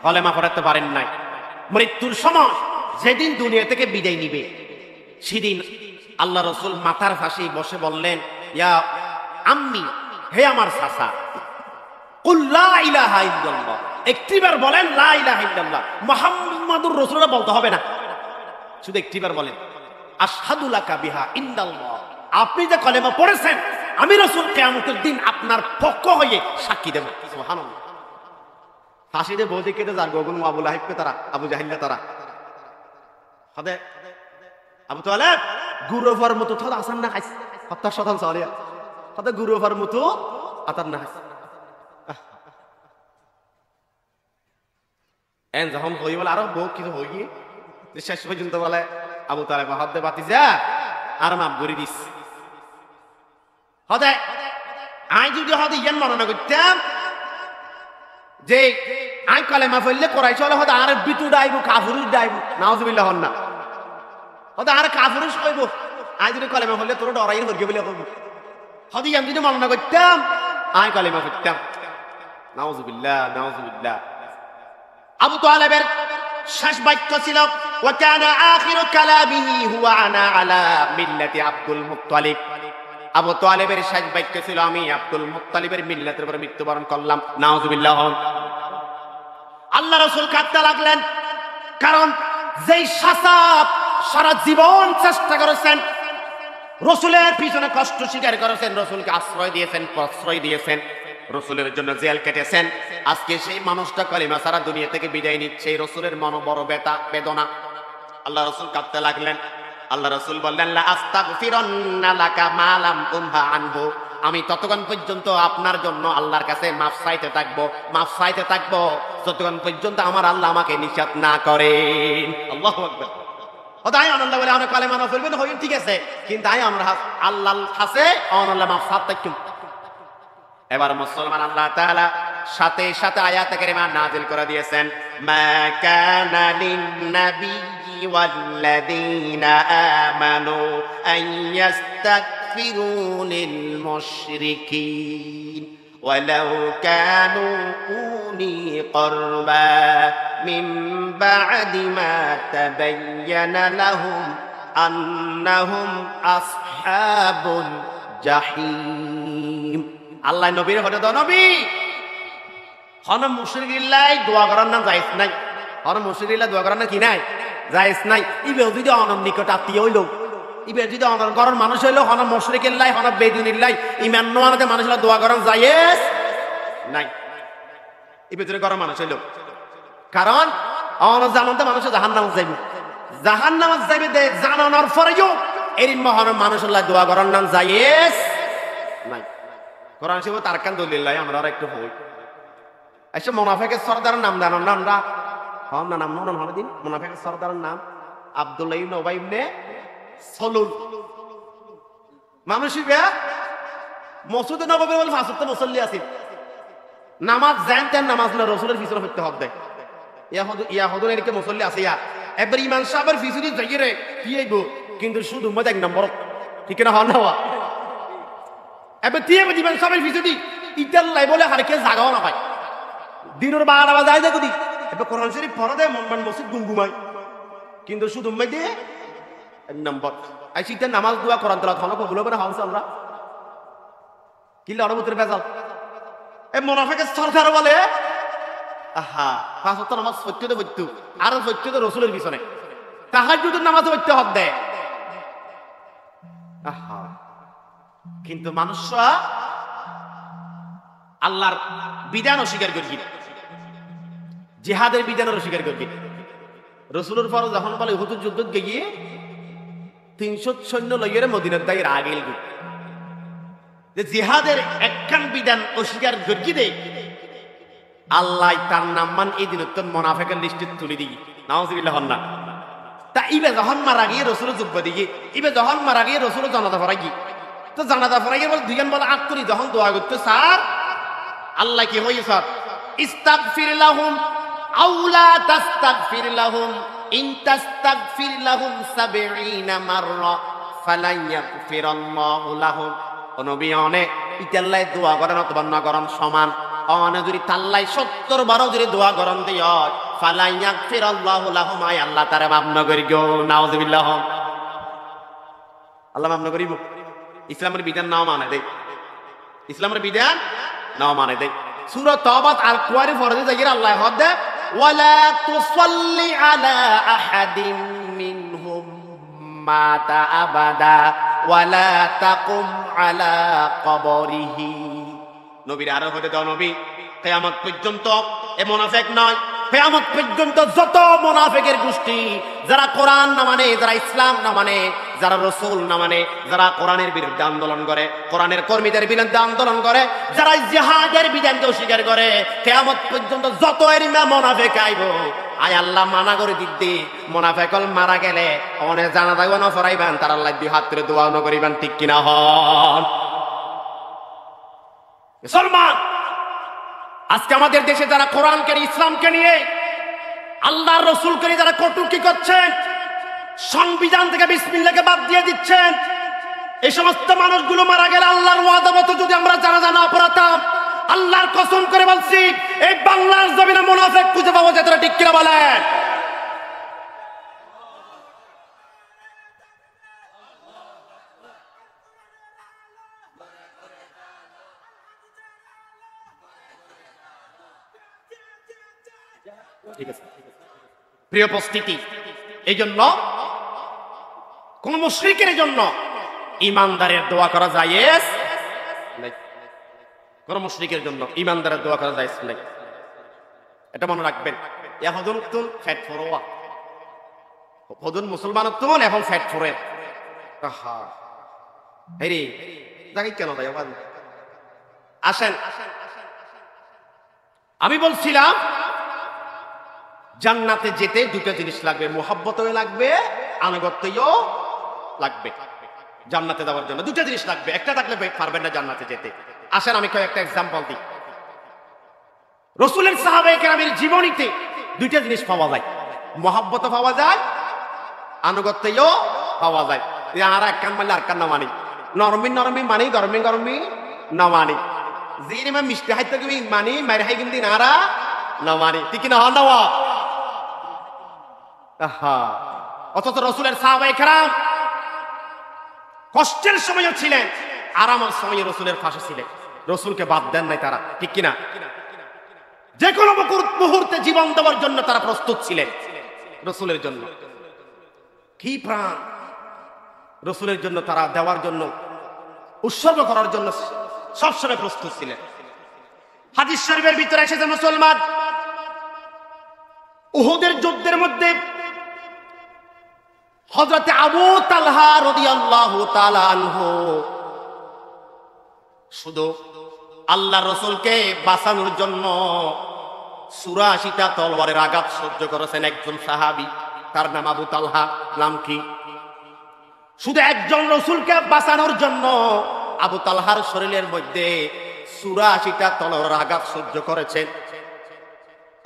কলেমা পড়াতে পারেন নাই, মৃত্যুর সময় যেদিন দুনিয়া থেকে বিদায় নিবে সেদিন আল্লাহ রসুল মাথার ফাঁসি বসে বললেন, ইয়া আম্মি, হে আমার চাচা, কুল লা ইলাহা ইল্লাল্লাহ, একটিবার বলেন লা ইলাহা ইল্লাল্লাহ, মুহাম্মাদুর রাসূলুল্লাহ বলতে হবে না, শুধু একটিবার বলেন আশহাদু লাকা বিহা ইল্লাল্লাহ, আপনি যে কলেমা পড়েছেন আমি রাসূল কিয়ামতের দিন আপনার পক্ষ হয়ে সাক্ষী দেব। সুবহানাল্লাহ। ফাঁসিতে বৌদি কেটে যার গগন আবু লাহিবকে তারা, আবু জাহিল্লা তারা হদে আবু তালেব গুরুফার মতো থদ আসান না খাইছে, হত্যার শতাংশ আলিয়া হদে গুরুফার মতো আতার না খাইছে। এন যখন হই বলে আরো বহু কিছু হই গিয়ে শেষ পর্যন্ত বলে আবু তালেব হদে বাতি যা আর মাপ করে দিস। হদে আই যদি হদে ইয়ান মনে করতাম যে আই কালেমা ফেললে করাই চলে, হদে আর বিতু ডাইব কাফুরুস ডাইব, নাউজুবিল্লাহ হন না, হদে আর কাফুরুস কইব, আই যদি কালেমা ফেললে তোর ডরাই হরগে বলে কইব। হদে ইয়ান যদি মনে করতাম আই কালেমা ফেলতাম, নাউজুবিল্লাহ নাউজুবিল্লাহ। আবু তালেবের শেষ বাক্য ছিল ওয়া কানা আখিরু কালামিহি হুয়া আনা আলা মিল্লাতি আব্দুল মুত্তালিব, আবু তালেবের শেষ বাক্য ছিল আমি আব্দুল মুত্তালিবের মিল্লাতের উপর মৃত্যুবরণ করলাম, নাউজুবিল্লাহ। আল্লাহ রাসূল কাঁদতে লাগলেন, কারণ যেই চাচা সারা জীবন চেষ্টা করেছেন, রাসূলের পিছনে কষ্ট স্বীকার করেছেন, রাসূলকে আশ্রয় দিয়েছেন, প্রশ্রয় দিয়েছেন, রাসূলের জন্য জেল কেটেছেন, আজকে সেই মানুষটা কালিমা সারা দুনিয়া থেকে বিদায় নিচ্ছে, রাসূলের মনে বড় ব্যথা বেদনা। আল্লাহ রাসূল কাঁদতে লাগলেন। আল্লাহ রাসূল বললেন লা আস্তাগফিরান্না লাকা মা লাম তুনহা আনহু, আমি ততক্ষণ পর্যন্ত আপনার জন্য আল্লাহর কাছে মাফ চাইতে থাকবো, মাফ চাইতে থাকবো যতক্ষণ পর্যন্ত আমার আল্লাহ আমাকে নিষেধ না করেন। আল্লাহু আকবার। ওদাই আনন্দ বলে আমরা কালেমা না ফেলবেন হই ঠিক আছে, কিন্তু আই আমরা আল্লাহর কাছে আল্লাহ মাফ চাইতে থাকি। এবার মুসলমান আল্লাহ তাআলা সাথে সাথে আয়াত কারিমা নাযিল করে দিয়েছেন, মা কানা লিন নাবিয়্যি ওয়াল্লাযীনা আমানু আন ইস্তাগফিরু লিল মুশরিকিন ওয়ালাউ কানু উলি কুরবা মিন বা'দি মা তাবায়্যানা লাহুম আন্নাহুম আসহাবুল জাহিম। আল্লাহ নবীর হতে দাও, নবী হন মুশরিকিল্লাই দোয়া করার নাম জায়েজ নাই, হন মুশরিকিল্লাই দোয়া করার নাম কি নাই জায়েজ নাই। ইবে যদি অনন নিকট আত্মীয় হইল, ইবে যদি অনন করার মানুষ হইল, হন মুশরিকিল্লাই হন বেদুনিল্লাই ইমান নওয়াতে মানুষ হইল দোয়া করার জায়েজ নাই। ইবে যদি করার মানুষ হইল, কারণ অন জানতে মানুষ জাহান্নামে যাইবে, জাহান্নামে যাইবে দে জানানোর পরেও এর মহান মানুষ হইল দোয়া করার নাম জায়েজ নাই। কোরআন শরীফে তারকান দলিল্লাহ আমরা একটু হই এসে মুনাফিকের সরদারের নাম জানেন না আমরা? হন না নাম মনে হবে দিন। মুনাফিকের সরদারের নাম আব্দুল্লাহ ইবনে উবাই ইবনে সালুল। মানুষ ইবে মসজিদে নববী বলে পাঁচ ওয়াক্ত মুসল্লি আছে, নামাজ জানতেন নামাজ না রাসূলের পিছনে হতে হবে, ইয়াহুদের এদিকে মুসল্লি আছে, ইয়া এবার ইমাম সাহেবের পিছনে যাইয়ে রে কি আইব, কিন্তু শুধু মত এক নম্বর ঠিক না হন না এবার দিয়ে ইমাম সাহেবের পিছনে ইতাল্লাই বলে হারকে জাগাও না পায়, দিনের 12টা বাজায় যায় কদি এবার কোরআন শরীফ পড়া দেয় মন মসজিদ গুমগুমায়, কিন্তু শুধু দিয়ে এক নম্বর আই শীতের নামাজ দোয়া কোরআন তেলাওয়াত হলো কবুল করে হাউস আমরা কি লড়বুতের বেজাল। এই মুনাফিকের সরদার বলে আহা পাঁচ ওয়াক্ত নামাজ পড়তে পড়তে আর পড়তে রাসূলের পিছনে তাহাজ্জুদের নামাজ পড়তে হক দেয়। আহা কিন্তু মানুষরা আল্লাহর বিধান অস্বীকার করি, জিহাদের বিধান অস্বীকার করি। রাসূলের পর যখন বলে উহুদের যুদ্ধ গিয়ে 300 সৈন্য লইয়ে মদিনার দায়ের আগে যে জিহাদের একখান বিধান অস্বীকার করি দে আল্লাহ তার নাম মান এই দিন মুনাফিকের লিস্টে তুলে দিই, নাউজুবিল্লাহ হন না। তা ইবে যখন মারা গিয়ে রাসূলের যুদ্ধ দিকে, ইবে যখন মারা গিয়ে রাসূলের জানাজা পড়াই গিয়ে, তো জানাজা পড়াই গিয়ে বলে দুইজন বলে আত্মরি যখন দোয়া করতে স্যার আল্লাহ কি হই স্যার ইস্তাগফির লাহুম আও লা তাস্তাগফির লাহুম ইন তাস্তাগফির লাহুম ৭০ মাররা ফালান ইয়াগফিরাল্লাহু লাহুম। ও নবী অনে ইতাল্লাই দোয়া করেন অথবা না করেন সমান, অনে যদি তাল্লাই ৭০ বারও যদি দোয়া করেন দিয় ফালান ইয়াগফিরাল্লাহু লাহুম, আয় আল্লাহ তারে মাফ না করি গো। নাউযুবিল্লাহ। আল্লাহ মাফ না করিব। ইসলামের বিধান নাও মানে দেয়, ইসলামের বিধান নাও মানে দেয়। সূরা তাওবাত আল কুয়ারি ফরজে যাইরা আল্লাহ হদে ওয়ালা তুসাল্লি আলা আহাদিন মিনহুম মাতা আবাদা ওয়ালা তাকুম আলা কবরিহি। নবীর আরো হতে দাও নবী কিয়ামত পর্যন্ত এ মুনাফিক নয়, কিয়ামত পর্যন্ত যত মুনাফিকের গোষ্ঠী যারা কোরআন না মানে, যারা ইসলাম না মানে, যারা রাসূল না মানে, যারা কোরআনের বিরুদ্ধে আন্দোলন করে, কোরআনের কর্মীদের বিরুদ্ধে আন্দোলন করে, যারা জিহাদের বিধানকে অস্বীকার করে, কিয়ামত পর্যন্ত যত এরিমা মুনাফিক আইব, আয় আল্লাহ মানা করে দিতে মুনাফিকল মারা গেলে অনে জানা থাকবে না ফরাইবেন, তার আল্লাহ দিয়ে হাত ধরে দোয়া না করিবেন, ঠিক কিনা হন? মুসলমান আজকে আমাদের দেশে যারা কোরআনকে ইসলামকে নিয়ে আল্লাহর রাসূলকে নিয়ে যারা কটূক্তি করছেন, সংবিধান থেকে বিসমিল্লাহকে বাদ দিয়ে দিচ্ছেন, এই সমস্ত মানুষগুলো মারা গেলে আল্লাহর ওয়াদা মতো যদি আমরা জানাজা না পড়াতাম, আল্লাহর কসম করে বলছি এই বাংলার জমিনে মুনাফিক খুঁজে পাওয়া যেত না, ঠিক কিনা বলেন? ঠিক আছে প্রিয় উপস্থিতি, এই জন্য কোন মুশরিকের জন্য ইমানদারের দোয়া করা জায়েজ নাই, কোন মুশরিকের জন্য ইমানদারের দোয়া করা জায়েজ নাই, এটা মনে রাখবেন। এখন তুন ফ্যাট ফরোয়া হদুন মুসলমান তুন এখন ফ্যাট ফরে হেরি জায়গায় কেন তাই আসেন। আমি বলছিলাম জান্নাতে যেতে দুটো জিনিস লাগবে, মুহাব্বতও লাগবে, আনুগত্যও লাগবে। জান্নাতে যাওয়ার জন্য দুটো জিনিস লাগবে, একটা থাকলে পারবেন না জান্নাতে যেতে। আসেন আমি কয়েকটা এক্সাম্পল দিই। রাসূলের সাহাবায়ে কেরামের জীবনীতে দুইটা জিনিস পাওয়া যায়, মুহাব্বত পাওয়া যায়, আনুগত্যও পাওয়া যায়। আর এক কান মানলে আর কান না মানি, নরমি নরমি মানি, গরমি গরমি না মানি, জিনিমা মিষ্টি হাইতে মানি, মারি হাই কিন্তু নারা না মানি, ঠিক না হন না? অথচ রাসূলের সাহাবায়ে কেরাম কষ্টের সময়ও ছিলেন, আরামের সময় রাসূলের পাশে ছিলেন, রাসূলকে বাদ দেন নাই তারা, ঠিক কিনা? যে কোনো মুহূর্তে জীবন দেওয়ার জন্য তারা প্রস্তুত ছিলেন রাসূলের জন্য। কি প্রাণ রাসূলের জন্য তারা দেওয়ার জন্য, উৎসর্গ করার জন্য সবসময় প্রস্তুত ছিলেন। হাদিস শরীফের ভিতরে এসেছে মুসলমান উহুদের যুদ্ধের মধ্যে হযরত আবু তালহা রাদিয়াল্লাহু তাআলা আনহু শুধু আল্লাহর রাসূলকে বাঁচানোর জন্য ৮৪টা তলোয়ারের আঘাত সহ্য করেছেন একজন সাহাবী, তার নাম আবু তালহা। নাম কি? শুধু একজন রাসূলকে বাঁচানোর জন্য আবু তালহার শরীরের মধ্যে ৮৪টা তলোয়ারের আঘাত সহ্য করেছেন।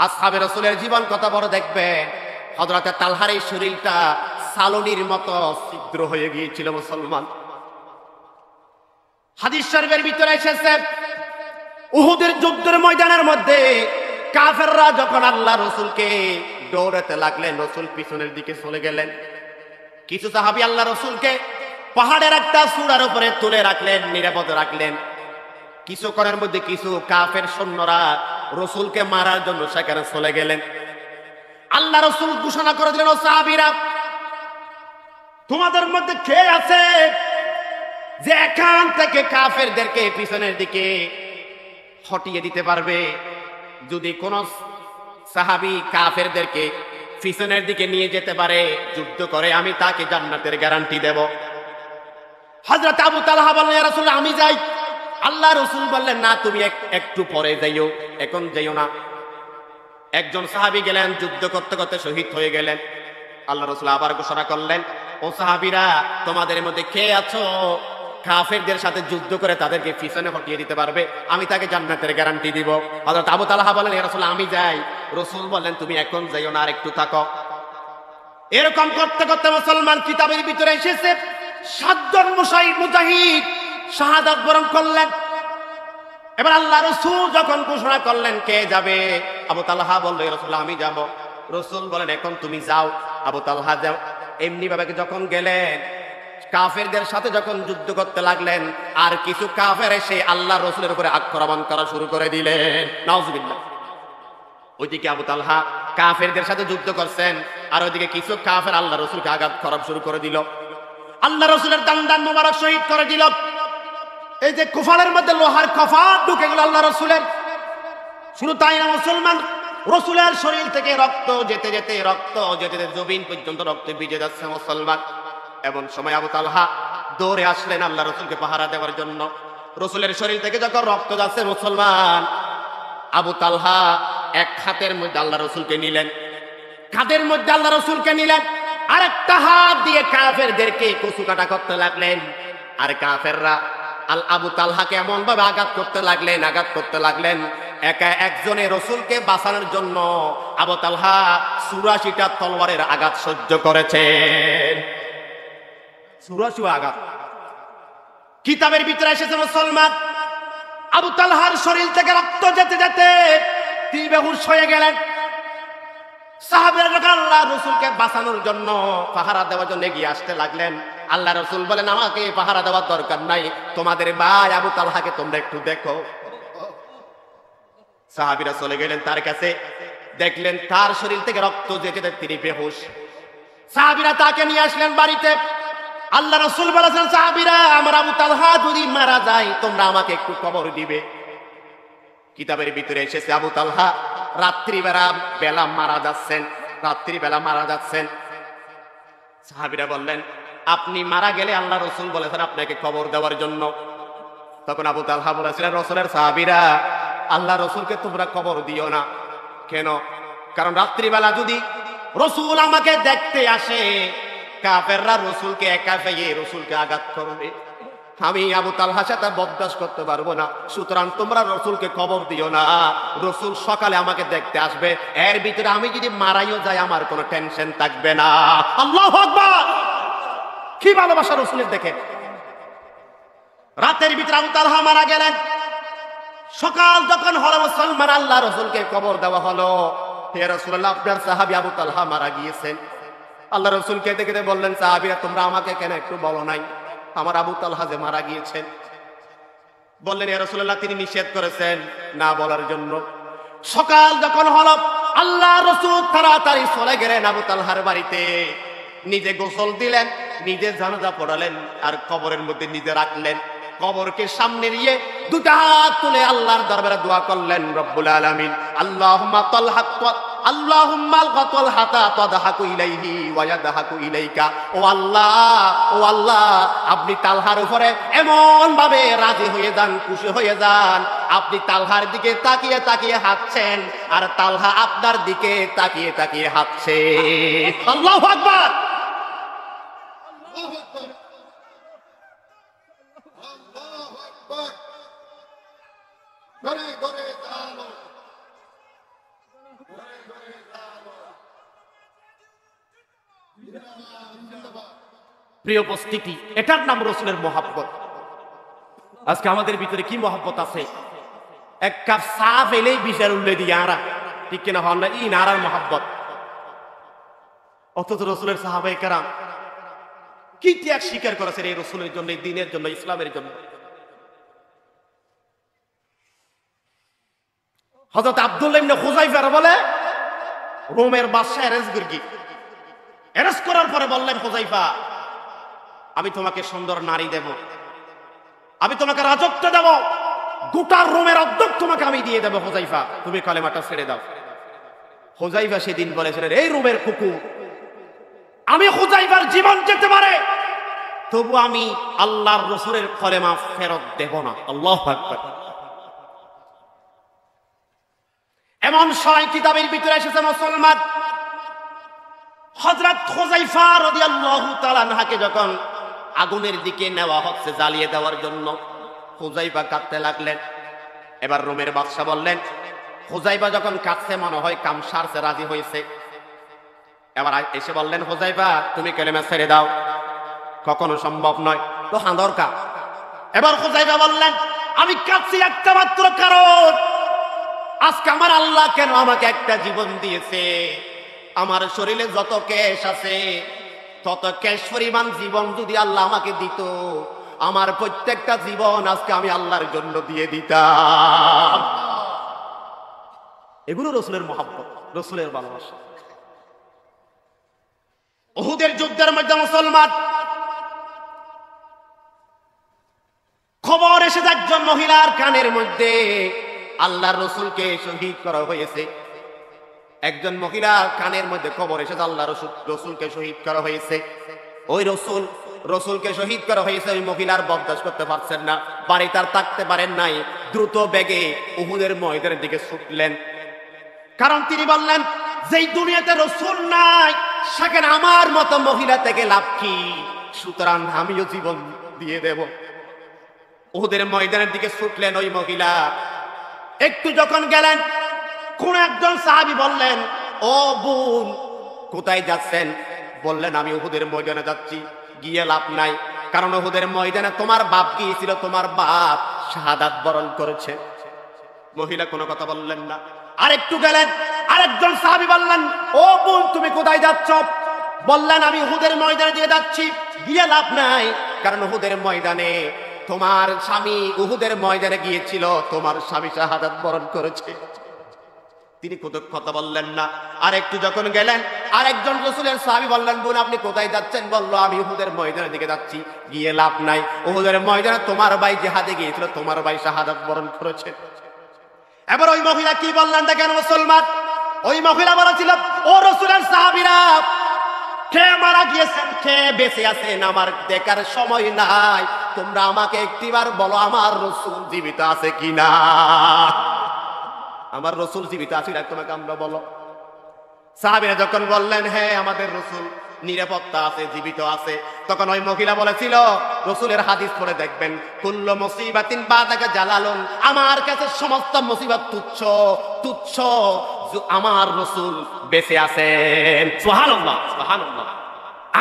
আসহাবে রাসূলের জীবন কথা বড় দেখবেন, হযরত তালহার এই শরীরটা সালনির মতো ছিদ্র হয়ে গিয়েছিল। মুসলমান হাদিস শরীফের ভিতরে এসেছে উহুদের যুদ্ধের ময়দানের মধ্যে কাফেররা যখন আল্লাহ রাসূলকে দৌড়াতে লাগলেন, রাসূল পিছনের দিকে চলে গেলেন। কিছু সাহাবী আল্লাহ রাসূলকে পাহাড়ের একটা চূড়ার উপরে তুলে রাখলেন, নিরাপদে রাখলেন। কিছুক্ষণের মধ্যে কিছু কাফের সৈন্যরা রাসূলকে মারার জন্য সেখানে চলে গেলেন। আল্লাহ রাসূল ঘোষণা করে দিলেন, ও সাহাবীরা, তোমাদের মধ্যে কে আছে যে এখান থেকে কাফেরদেরকে পিছনের দিকে হটিয়ে দিতে পারবে? যদি কোন সাহাবী কাফেরদেরকে পিছনের দিকে নিয়ে যেতে পারে যুদ্ধ করে, আমি তাকে জান্নাতের গ্যারান্টি দেব। হযরত আবু তালহা বললেন, ইয়া রাসূলুল্লাহ, আমি যাই। আল্লাহ রাসূল বললেন, না, তুমি একটু পরে যাইও, এখন যাইও না। একজন সাহাবী গেলেন, যুদ্ধ করতে করতে শহীদ হয়ে গেলেন। আল্লাহ রাসূল আবার ঘোষণা করলেন, ও সাহাবীরা, তোমাদের মধ্যে কে আছো কাফেরদের সাথে যুদ্ধ করে তাদেরকে পিছনে হটিয়ে দিতে পারবে? আমি তাকে জান্নাতের গ্যারান্টি দিব। হযরত আবু তালহা বলেন, ইয়া রাসূলুল্লাহ, আমি যাই। রাসূল বললেন, তুমি এখন যাইও না, আর একটু থাকো। এরকম করতে করতে মুসলমান কিতাবের ভিতরে এসেছে 7 জন মুজাহিদ শাহাদাত বরণ করলেন। এবার আল্লাহ রাসূল যখন ঘোষণা করলেন কে যাবে, আবু তালহা বলল ইয়া রাসূলুল্লাহ আমি যাব। রাসূল বলেন এখন তুমি যাও। আবু তালহা যাও। এমনি ভাবে যখন গেলেন কাফেরদের সাথে যখন যুদ্ধ করতে লাগলেন, আর কিছু কাফের এসে আল্লাহ রাসূলের উপরে আক্রমণ করা শুরু করে দিলেন। নাউজুবিল্লাহ। ওইদিকে আবু তালহা কাফেরদের সাথে যুদ্ধ করছেন, আর ওইদিকে কিছু কাফের আল্লাহ রাসূলকে আঘাত করা শুরু করে দিল। আল্লাহ রাসূলের দান মোবারক শহীদ করে দিল। এই যে কুফারের মধ্যে লোহার কফাত ঢুকে গেল আল্লাহ রাসূলের। শুধু তাই না, মুসলমান রাসূলের শরীর থেকে রক্ত যেতে যেতে জবিন পর্যন্ত রক্ত ভিজে যাচ্ছে মুসলমান। এমন সময় আবু তালহা দৌড়ে আসলেন আল্লাহ রাসূলকে পাহারা দেওয়ার জন্য। রাসূলের শরীর থেকে যখন রক্ত যাচ্ছে মুসলমান, আবু তালহা এক হাতের মধ্যে আল্লাহ রাসূলকে নিলেন, কাঁধের মধ্যে আল্লাহ রাসূলকে নিলেন, আরেকটা হাত দিয়ে কাফেরদেরকে কচু কাটা করতে লাগলেন। আর কাফেররা আবু তালহাকে এমন ভাবে আঘাত করতে লাগলেন একা একজনে রাসূলকে বাঁচানোর জন্য আবু তালহা ৮৪টা তলোয়ারের আঘাত সহ্য করেছেন। ৮৪ আঘাত। কিতাবের ভিতরে এসেছে মুসলমান আবু তালহার শরীর থেকে রক্ত যেতে যেতে তিনি বেহুশ হয়ে গেলেন। সাহাবীরা যখন আল্লাহ রাসূলকে বাঁচানোর জন্য পাহারা দেওয়ার জন্য এগিয়ে আসতে লাগলেন, আল্লাহ রাসূল বলেন আমাকে পাহারা দেওয়ার দরকার নাই, তোমাদের ভাই আবু তালহাকে তোমরা একটু দেখো। সাহাবীরা চলে গেলেন তার কাছে, দেখলেন তার শরীর থেকে রক্ত যেতে যেতে তিনি বেহুশ। সাহাবীরা তাকে নিয়ে আসলেন বাড়িতে। আল্লাহ রাসূল বলেছেন সাহাবীরা আমার আবু তালহা যদি মারা যায় তোমরা আমাকে একটু কবর দিবে। কিতাবের ভিতরে এসেছে আবু তালহা রাত্রিবেলা মারা যাচ্ছেন। সাহাবীরা বললেন আপনি মারা গেলে আল্লাহ রাসূল বলেছেন আপনাকে কবর দেওয়ার জন্য। তখন আবু তালহা বলেছিলেন রাসূলের সাহাবীরা আল্লাহ রাসূলকে তোমরা কবর দিও না। কেন? কারণ রাত্রিবেলা যদি রাসূল আমাকে দেখতে আসে, কাফেররা রাসূলকে একা পেয়ে রাসূলকে আঘাত করবে, আমি আবু তালহার সাথে বরদাস্ত করতে পারবো না। সুতরাং তোমরা রাসূলকে কবর দিও না, রাসূল সকালে আমাকে দেখতে আসবে, এর ভিতরে আমি যদি মারাইও যাই আমার কোনো টেনশন থাকবে না। আল্লাহু আকবার! কি ভালোবাসা রাসূলের দেখে। রাতের ভিতরে আবু তালহা মারা গেলেন। সকাল যখন হলো মুসলমান আল্লাহ রাসূলকে কবর দেওয়া হলো। হে রাসূলুল্লাহ আপনার সাহাবী আবু তালহা মারা গিয়েছেন। আল্লাহ রাসূলকে দেখে বললেন সাহাবীরা তোমরা আমাকে কেন একটু বলো নাই আমার আবু তালহা যে মারা গিয়েছেন? বললেন ইয়া রাসূলুল্লাহ তিনি নিষেধ করেছেন না বলার জন্য। সকাল যখন হলো আল্লাহ রাসূল তাড়াতাড়ি চলে গেলেন আবু তালহার বাড়িতে, নিজে গোসল দিলেন, নিজে জানাজা পড়ালেন, আর কবরের মধ্যে নিজে রাখলেন। কবরকে সামনে নিয়ে দুটা হাত তুলে আল্লাহর দরবারে দোয়া করলেন রব্বুল আলামিন আল্লাহুম্মা তালহাতা তাদহাকু ইলাইহি ওয়া ইয়াদহাকু ইলাইকা। ও আল্লাহ আপনি তালহার উপরে এমন ভাবে রাজি হয়ে যান, খুশি হয়ে যান, আপনি তালহার দিকে তাকিয়ে তাকিয়ে হাসছেন আর তালহা আপনার দিকে তাকিয়ে তাকিয়ে হাসছে। আল্লাহু আকবার! প্রিয় উপস্থিতি, এটার নাম রাসূলের মহব্বত। আজকে আমাদের ভিতরে কি মহব্বত আছে? এক কাপ চা পেলেই বিশাল উল্লে দিয়ে আরা, ঠিক কিনা হন না? ই নারার মহব্বত। অথচ রাসূলের সাহাবায়ে কেরাম কি ত্যাগ স্বীকার করেছেন এই রাসূলের জন্য, এই দ্বীনের জন্য, ইসলামের জন্য। হযরত আব্দুল্লাহ ইবনে হুযায়ফা বলে রোমের বাদশা এরেজ করার পরে বললেন হুযায়ফা আমি তোমাকে সুন্দর নারী দেব, আমি তোমাকে রাজত্ব দেব, গোটা রোমের অধ্যক্ষ তোমাকে আমি দিয়ে দেব, হুযায়ফা তুমি কালেমাটা ছেড়ে দাও। হুযায়ফা সেদিন বলেছিলেন এই রোমের কুকুর, আমি হুযায়ফার জীবন যেতে পারে তবু আমি আল্লাহর রাসূলের কালেমা ফেরত দেব না। আল্লাহু আকবার! এমন সময় কিতাবের ভিতরে এসেছে মুসলমান হযরত হুযায়ফা রাদিয়াল্লাহু তাআলা আনহাকে যখন আগুনের দিকে নেওয়া হচ্ছে জ্বালিয়ে দেওয়ার জন্য, হুযায়ফা কাঁদতে লাগলেন। এবার রোমের বাদশা বললেন হুযায়ফা যখন কাঁদছে মনে হয় কাম সারছে, রাজি হয়েছে। এবার এসে বললেন, হুযায়ফা তুমি কালেমা ছেড়ে দাও, কখনো সম্ভব নয়, তো হ্যাঁ দরকার। এবার হুযায়ফা বললেন, আমি কাঁদছি একটা মাত্র কারণ, আজকে আমার আল্লাহ কেন আমাকে একটা জীবন দিয়েছে। আমার শরীরে যত কেশ আছে তত কেশ পরিমাণ জীবন যদি আল্লাহ আমাকে দিত, আমার প্রত্যেকটা জীবন আজকে আমি আল্লাহর জন্য দিয়ে দিতাম। এগুলো রসুলের মহব্বত, রসুলের ভালোবাসা। উহুদের যুদ্ধের মধ্যে মুসলমান খবর এসে একজন মহিলার কানের মধ্যে আল্লাহর রসুলকে শহীদ করা হয়েছে। একজন মহিলার কানের মধ্যে খবর এসে আল্লাহ রসুলকে শহীদ করা হয়েছে। ওই রসুলকে শহীদ করা হয়েছে। ওই মহিলার বরদাস্ত করতে পারছেন না, বাড়িতে আর থাকতে পারেন নাই, দ্রুত বেগে উহুদের ময়দানের দিকে ছুটলেন। কারণ তিনি বললেন, যেই দুনিয়াতে রসুল নাই সেখানে আমার মতো মহিলা থেকে লাভ কি, সুতরাং আমিও জীবন দিয়ে দেব। উহুদের ময়দানের দিকে ছুটলেন ওই মহিলা। একটু যখন গেলেন, কোন একজন সাহাবী বললেন, ও বোন কোথায় যাচ্ছেন? বললেন, আমি উহুদের ময়দানে যাচ্ছি। গিয়ে লাভ নাই, কারণ উহুদের ময়দানে তোমার বাপ গিয়েছিল, তোমার বাপ শাহাদাত বরণ করেছে। মহিলা কোনো কথা বললেন না। আরেকটু গেলেন, আরেকজন সাহাবী বললেন, ও বোন তুমি কোথায় যাচ্ছ? বললেন, আমি উহুদের ময়দানে দিয়ে যাচ্ছি। গিয়ে লাভ নাই, কারণ উহুদের ময়দানে তোমার স্বামী উহুদের ময়দানে গিয়েছিল, তোমার স্বামী শাহাদাত বরণ করেছে। তিনি কথা বললেন না। আরেকটু যখন গেলেন, আরেকজন রাসূলের সাহাবী বললেন, বোন আপনি কোথায় যাচ্ছেন? বলল, আমি উহুদের ময়দানের দিকে যাচ্ছি। গিয়ে লাভ নাই, উহুদের ময়দানে তোমার ভাই জিহাদে গিয়েছিল, তোমার ভাই শাহাদাত বরণ করেছে। এবার ওই মহিলা কি বললেন দেখেন মুসলমান। ওই মহিলা বলেছিল, ও রাসূলের সাহাবীরা, কে মারা গিয়েছেন, কে বেঁচে আছেন আমার দেখার সময় নাই, তোমরা আমাকে একটিবার বলো আমার রাসূল জীবিত আছে কিনা। আমার রাসূল জীবিত আছে না, তোমাকে আমরা বলো। সাহাবীরা যখন বললেন, হ্যাঁ আমাদের রাসূল নিরাপত্তা আছে, জীবিত আছে, তখন ওই মহিলা বলেছিল, রাসূলের হাদিস পড়ে দেখবেন, কুল্লু মুসিবাতিন বাদাকা জালালুন, আমার কাছে সমস্ত মুসিবত তুচ্ছ তুচ্ছ, আমার রাসূল বেঁচে আছেন। সুবহানাল্লাহ, সুবহানাল্লাহ।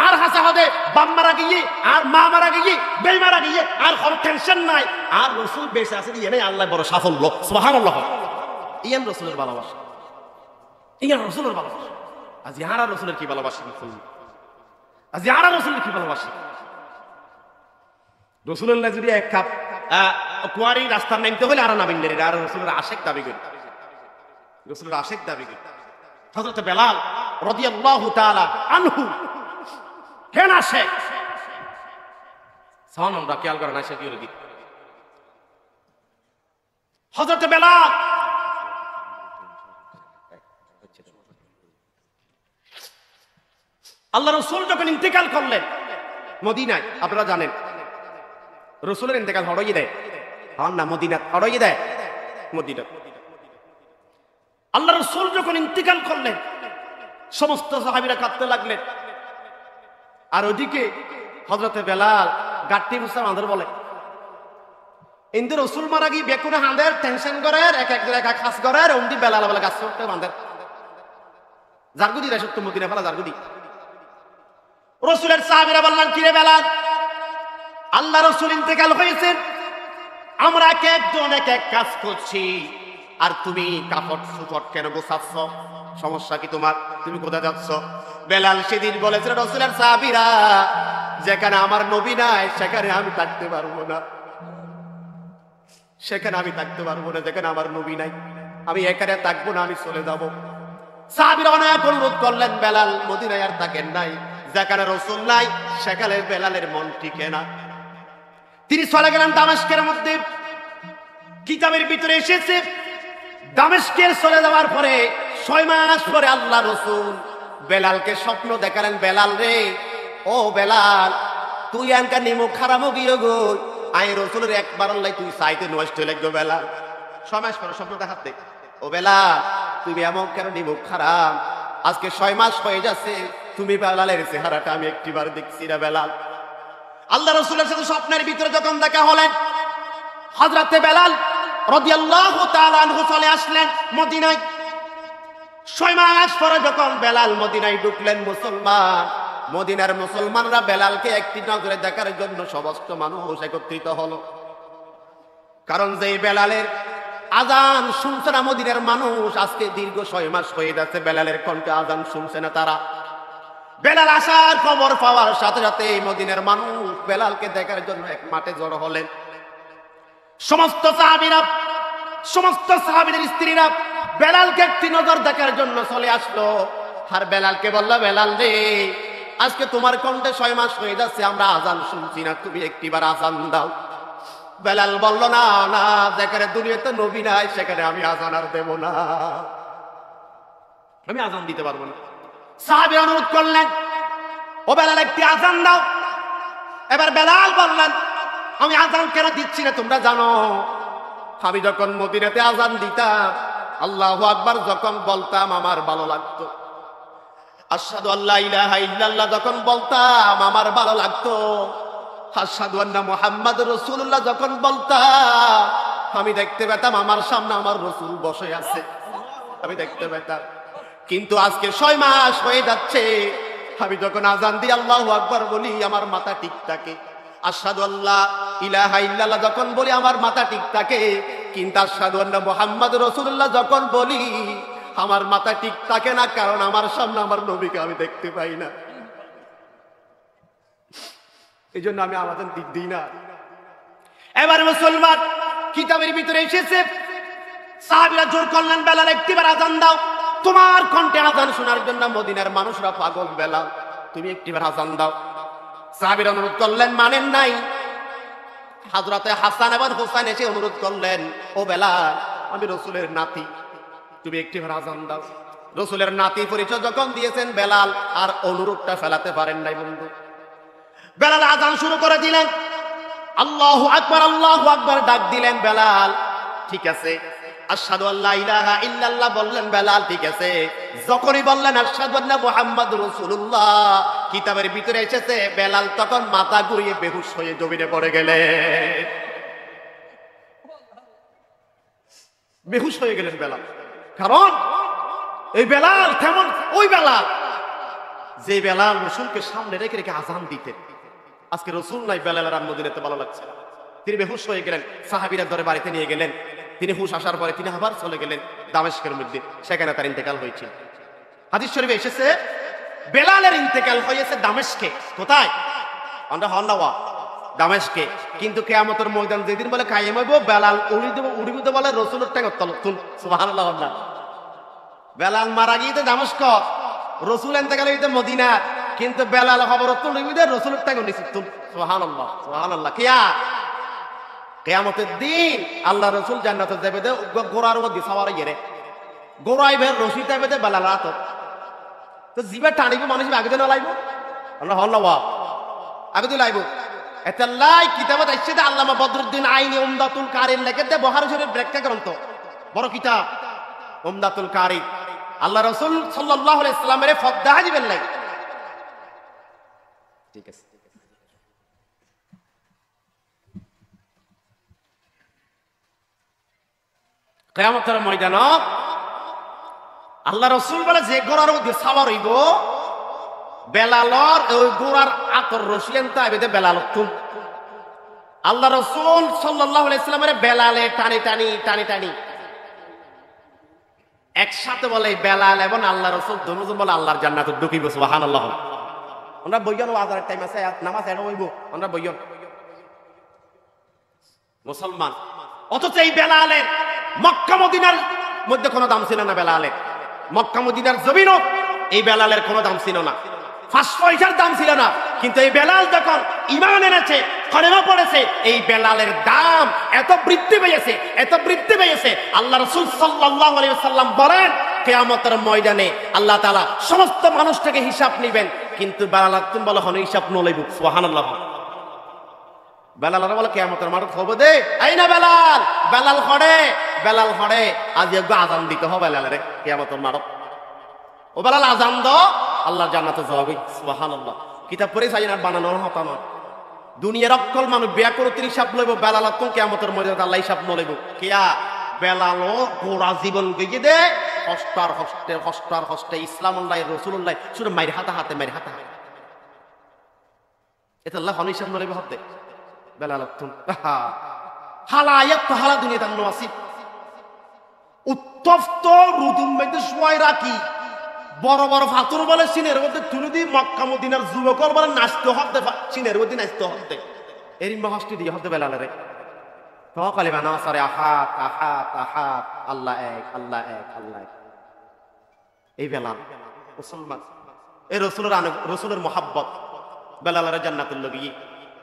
আর হাসা হবে বাপ মারা গিয়ে, আর মা মারা গিয়ে, বেই মারা গিয়ে, আর কোনো টেনশন নাই, আর রাসূল বেঁচে আছে দিয়ে নেই, আল্লাহ বড় সাফল্য। সুবহানাল্লাহ। ইয়ান রাসূলের ভালোবাসা, ইয়ান রাসূলের ভালোবাসা। আজ ইয়ারা রাসূলের কি ভালোবাসা, আজ ইয়ারা রাসূলের কি ভালোবাসা। রাসূলুল্লাহ যদি এক কাপ কুয়ারি রাস্তা নামতে হলে আর নামিন না, আর রাসূলের আশিক দাবি করি, রাসূলের আশিক দাবি করি। হযরত বেলাল রাদিয়াল্লাহু তাআলা আনহু কেন আশিক, সাউন্ড আমরা খেয়াল করেন আশিক কি হলো কি। হযরত বেলাল আল্লাহ রসুল যখন ইন্তেকাল করলেন মদিনায়, আপনারা জানেন রসুলের ইন্তেকাল হড়াইয়ে দেয়, হন না মদিনা হড়াইয়ে দেয় মদিনা। আল্লাহ রসুল যখন ইন্তেকাল করলেন সমস্ত সাহাবীরা কাঁদতে লাগলেন। আর ওদিকে হযরতে বেলাল গাট্টি মুসা আমাদের বলে, ইন্দু রসুল মারা গিয়ে বেকুনে হাঁদের টেনশন করে এক এক জায়গায় খাস করে, অন্দি বেলাল বলে গাছ করতে বাঁধের জারগুদি রে সত্য মদিনা ফেলা জারগুদি। রসুলের সাহাবীরা বললেন, কিরে বেলাল, আল্লাহ রসুল ইন্তেকাল হয়েছেন, আমরা এক একজন এক এক কাজ করছি, আর তুমি কাপড় সুপট কেন গোছাচ্ছ, সমস্যা কি তোমার, তুমি কোথায় যাচ্ছ? বেলাল সেদিন বলেছিল, রসুলের সাহাবীরা, যেখানে আমার নবী নাই সেখানে আমি থাকতে পারবো না, সেখানে আমি থাকতে পারবো না, যেখানে আমার নবী নাই আমি এখানে থাকবো না, আমি চলে যাব। সাহাবীরা অনেক অনুরোধ করলেন, বেলাল মদিনায় আর থাকেন নাই, যেখানে রসুল নাই সেখানে বেলালের মন টিকে না। তিনি চলে গেলেন দামেস্কের মধ্যে। কিতাবের ভিতরে এসেছে, দামেস্কের চলে যাওয়ার পরে 6 মাস পরে আল্লাহ রসুল বেলালকে স্বপ্ন দেখালেন, বেলাল রে, ও বেলাল, তুই এনকা নিমুখ খারাপ গিয়ে গো, আই রসুলের একবার আল্লাহ তুই চাইতে নষ্ট লাগবে বেলাল। 6 মাস পরে স্বপ্ন দেখাতে, ও বেলাল তুমি এমন কেন নিমুখ খারাপ, আজকে 6 মাস হয়ে যাচ্ছে, তুমি বেলালের চেহারাটা আমি একটিবার দেখছি না বেলাল। আল্লাহ রসুলের সাথে স্বপ্নের ভিতরে যখন দেখা হলেন, হযরতে বেলাল রাদিয়াল্লাহু তাআলা আনহু চলে আসলেন মদিনায়। 6 মাস পরে যখন বেলাল মদিনায় ঢুকলেন মুসলমান, মদিনার মুসলমানরা বেলালকে একটি নজরে দেখার জন্য সমস্ত মানুষ একত্রিত হলো। কারণ যে বেলালের আজান শুনছে না মদিনার মানুষ, আজকে দীর্ঘ 6 মাস হয়ে যাচ্ছে বেলালের কণ্ঠে আজান শুনছে না তারা। বেলাল আসার খবর পাওয়ার সাথে সাথে মদিনার মানুষ বেলালকে দেখার জন্য এক মাঠে জড়ো হলেন। সমস্ত সাহাবীরা, সমস্ত সাহাবীদের স্ত্রীরা বেলালকে একটি নজর দেখার জন্য চলে আসলো। আর বেলালকে বলল, বেলাল রে, আজকে তোমার কণ্ঠে 6 মাস হয়ে যাচ্ছে আমরা আজান শুনছি না, তুমি একটিবার আজান দাও। বেলাল বলল, না না, যেখানে দুনিয়াতে নবী নাই সেখানে আমি আজান আর দেব না, আমি আজান দিতে পারবো না। সাহাবী অনুরোধ করলেন, ও বেলাল একটি আজান দাও। এবার বেলাল বললেন, আমি আজান কেন দিচ্ছি না তোমরা জানো? আমি যখন মদিনাতে আজান দিতাম, আল্লাহু আকবার যখন বলতাম আমার ভালো লাগতো, আশহাদু আল্লা ইলাহা ইল্লাল্লাহ যখন বলতাম আমার ভালো লাগতো, আশহাদু আন্না মুহাম্মাদুর রাসূলুল্লাহ যখন বলতাম আমি দেখতে পেতাম আমার সামনে আমার রাসূল বসে আছে, আমি দেখতে পেতাম। কিন্তু আজকে 6 মাস হয়ে যাচ্ছে, আমি যখন আজান দিই আল্লাহু আকবার বলি আমার মাথা ঠিক থাকে, আশহাদু আল্লা ইলাহা ইল্লাল্লাহ যখন বলি আমার মাথা ঠিক থাকে, কিন্তু আশহাদু আন্না মুহাম্মাদুর রাসূলুল্লাহ যখন বলি আমার মাথা ঠিক থাকে না, কারণ আমার সামনে আমার নবীকে আমি দেখতে পাই না। এই জন্য আমি আজান দিই না। এবার মুসলমান কিতাবের ভিতরে এসেছে, সাহাবীরা জোর করলেন, বেলাল একটিবার আজান দাও, তোমার কণ্ঠে আজান শোনার জন্য মদিনার মানুষরা পাগল, বেলাল তুমি একটিবার আজান দাও। সাহাবীরা অনুরোধ করলেন, মানেন নাই। হযরতে হাসান এবং হুসাইন এসে অনুরোধ করলেন, ও বেলাল, আমি রাসূলের নাতি, তুমি একটিবার আজান দাও। রাসূলের নাতি পরিচয় যখন দিয়েছেন বেলাল আর অনুরোধটা ফেলাতে পারেন নাই বন্ধু। বেলাল আজান শুরু করে দিলেন, আল্লাহু আকবার ডাক দিলেন বেলাল, ঠিক আছে। আশহাদু আল্লা ইলাহা ইল্লাল্লাহ বললেন বেলাল, ঠিক আছে। যখনই বললেন আশহাদু আন্না মুহাম্মাদুর রাসূলুল্লাহ, কিতাবের ভিতরে এসেছে বেলাল তখন মাথা ঘুরিয়ে বেহুশ হয়ে জমিনে পড়ে গেলেন, বেহুশ হয়ে গেলেন বেলাল। কারণ এই বেলাল কেমন? ওই বেলাল যে বেলাল রাসূলকে সামনে রেখে রেখে আজান দিতেন। আজকে রাসূল নাই, বেলালের আর মদিনাতে ভালো লাগছে না, তিনি বেহুশ হয়ে গেলেন। সাহাবীরা ধরে বাড়িতে নিয়ে গেলেন, তিনি হুশ আসার পরে তিনি আবার চলে গেলেন দামেস্কের মধ্যে, সেখানে তার ইন্তেকাল হয়েছিল। হাদিস শরীফে এসেছে বেলালের ইন্তেকাল হয়েছে দামেস্কে। কোথায়? আমরা হন্নাওয়া, দামেস্কে। কিন্তু কিয়ামতের ময়দান যেদিন বলে কায়েম হইব, বেলাল উড়িয়ে দেব বলে রাসূলের টাকা তুল। সুবহানাল্লাহ। বেলাল মারা গিয়ে দামেস্ক, রাসূল ইন্তেকাল হইতে মদিনা, কিন্তু বেলাল খবর তুলিয়ে রাসূলের টাকা নিচে তুল। সুবহানাল্লাহ, সুবহানাল্লাহ। কিয়ামতের দিন আল্লাহ রাসূল জান্নাতে যাবে, দে গোড়ার উপর দিয়ে সওয়ার গেরে গোড়াই বের রশি যাবে দে বেলাল রাত তো জিবে টানিব, মানুষ আগে দিন লাইব, আমরা হল্লাওয়া আগে দিন লাইব। এটা লাই কিতাবত আসছে দে আল্লামা বদরুদ্দিন আইনি উমদাতুল কারির লেখে দে বুখারী শরীফ ব্যাখ্যা গ্রন্থ, বড় কিতাব উমদাতুল কারি। আল্লাহ রাসূল সাল্লাল্লাহু আলাইহি সাল্লামের ফদা দিবেন লাই, ঠিক আছে। কিয়ামতের ময়দানত আল্লাহ রাসূল বলে যে গোড়ার মধ্যে সাওয়ার হইব বেলালর ওই গোড়ার আতর রশিয়ান তাইবে বেলাল তুল। আল্লাহ রাসূল সাল্লাল্লাহু আলাইহি সাল্লামের বেলালে টানি টানি টানি টানি একসাথে বলে বেলাল এবং আল্লাহ রাসূল দুজন বলে আল্লাহর জান্নাতে ঢুকিব। সুবহানাল্লাহ। আমরা বইয়ন আজানের টাইম আছে, নামাজ এড়ো হইব, আমরা বইয়ন মুসলমান। অথচ এই বেলালের মক্কা মদিনার মধ্যে কোনো দাম ছিল না বেলালের, মক্কা মদিনার জমিনও এই বেলালের কোনো দাম ছিল না, 5 পয়সার দাম ছিল না। কিন্তু এই বেলাল যখন ঈমান এনেছে, কলেমা পড়েছে, এই বেলালের দাম এত বৃদ্ধি পেয়েছে, এত বৃদ্ধি পেয়েছে। আল্লাহ রাসূল সাল্লাল্লাহু আলাইহি ওয়াসাল্লাম বলেন কিয়ামতের ময়দানে আল্লাহ তাআলা সমস্ত মানুষ থেকে হিসাব নেবেন, কিন্তু বেলাল তুমি বলো হন হিসাব নলইব। সুবহানাল্লাহ। বেলাল বলে কিয়ামতের মাঠ হবে দে, এই না বেলাল, বেলাল হড়ে, বেলাল হড়ে, আজ একটু আজান দিতে হবে বেলালের কিয়ামতের মাঠ। ও বেলাল আজান দাও, আল্লাহর জান্নাতে যাবে। সুবহানাল্লাহ। কিতাব পড়ে চাই না বানানোর হতা নয়। দুনিয়ার অক্কল মানুষ বিয়া করে তিনি হিসাব লইব, বেলাল তুমি কিয়ামতের মধ্যে আল্লাহ হিসাব নলইব। কিয়া বেলালও গোড়া জীবন গিয়ে দে হস্তে ইসলামুল্লাহ রসুল্লাহ শুধু মাইর হাতে এটা আল্লাহ হনিসাব নরে হতে বেলালতুন হালায়াত তো হালা দুনিয়া তার নসিব উত্তপ্ত রুদুম মধ্যে শুয়াই রাখি বড় বড় ফাতুর বলে সিনের মধ্যে তুলে দিয়ে মক্কা মদিনার যুবকর বলে নাচতে হতে সিনের মধ্যে নাচতে হতে এর মহাস্তি দিয়ে হতে বেলালে সকালে বানা সারে আহাত আল্লাহ এক এই বেলাল মুসলমান এই রসুলের মোহাব্বত বেলালের জান্নাতুল নবী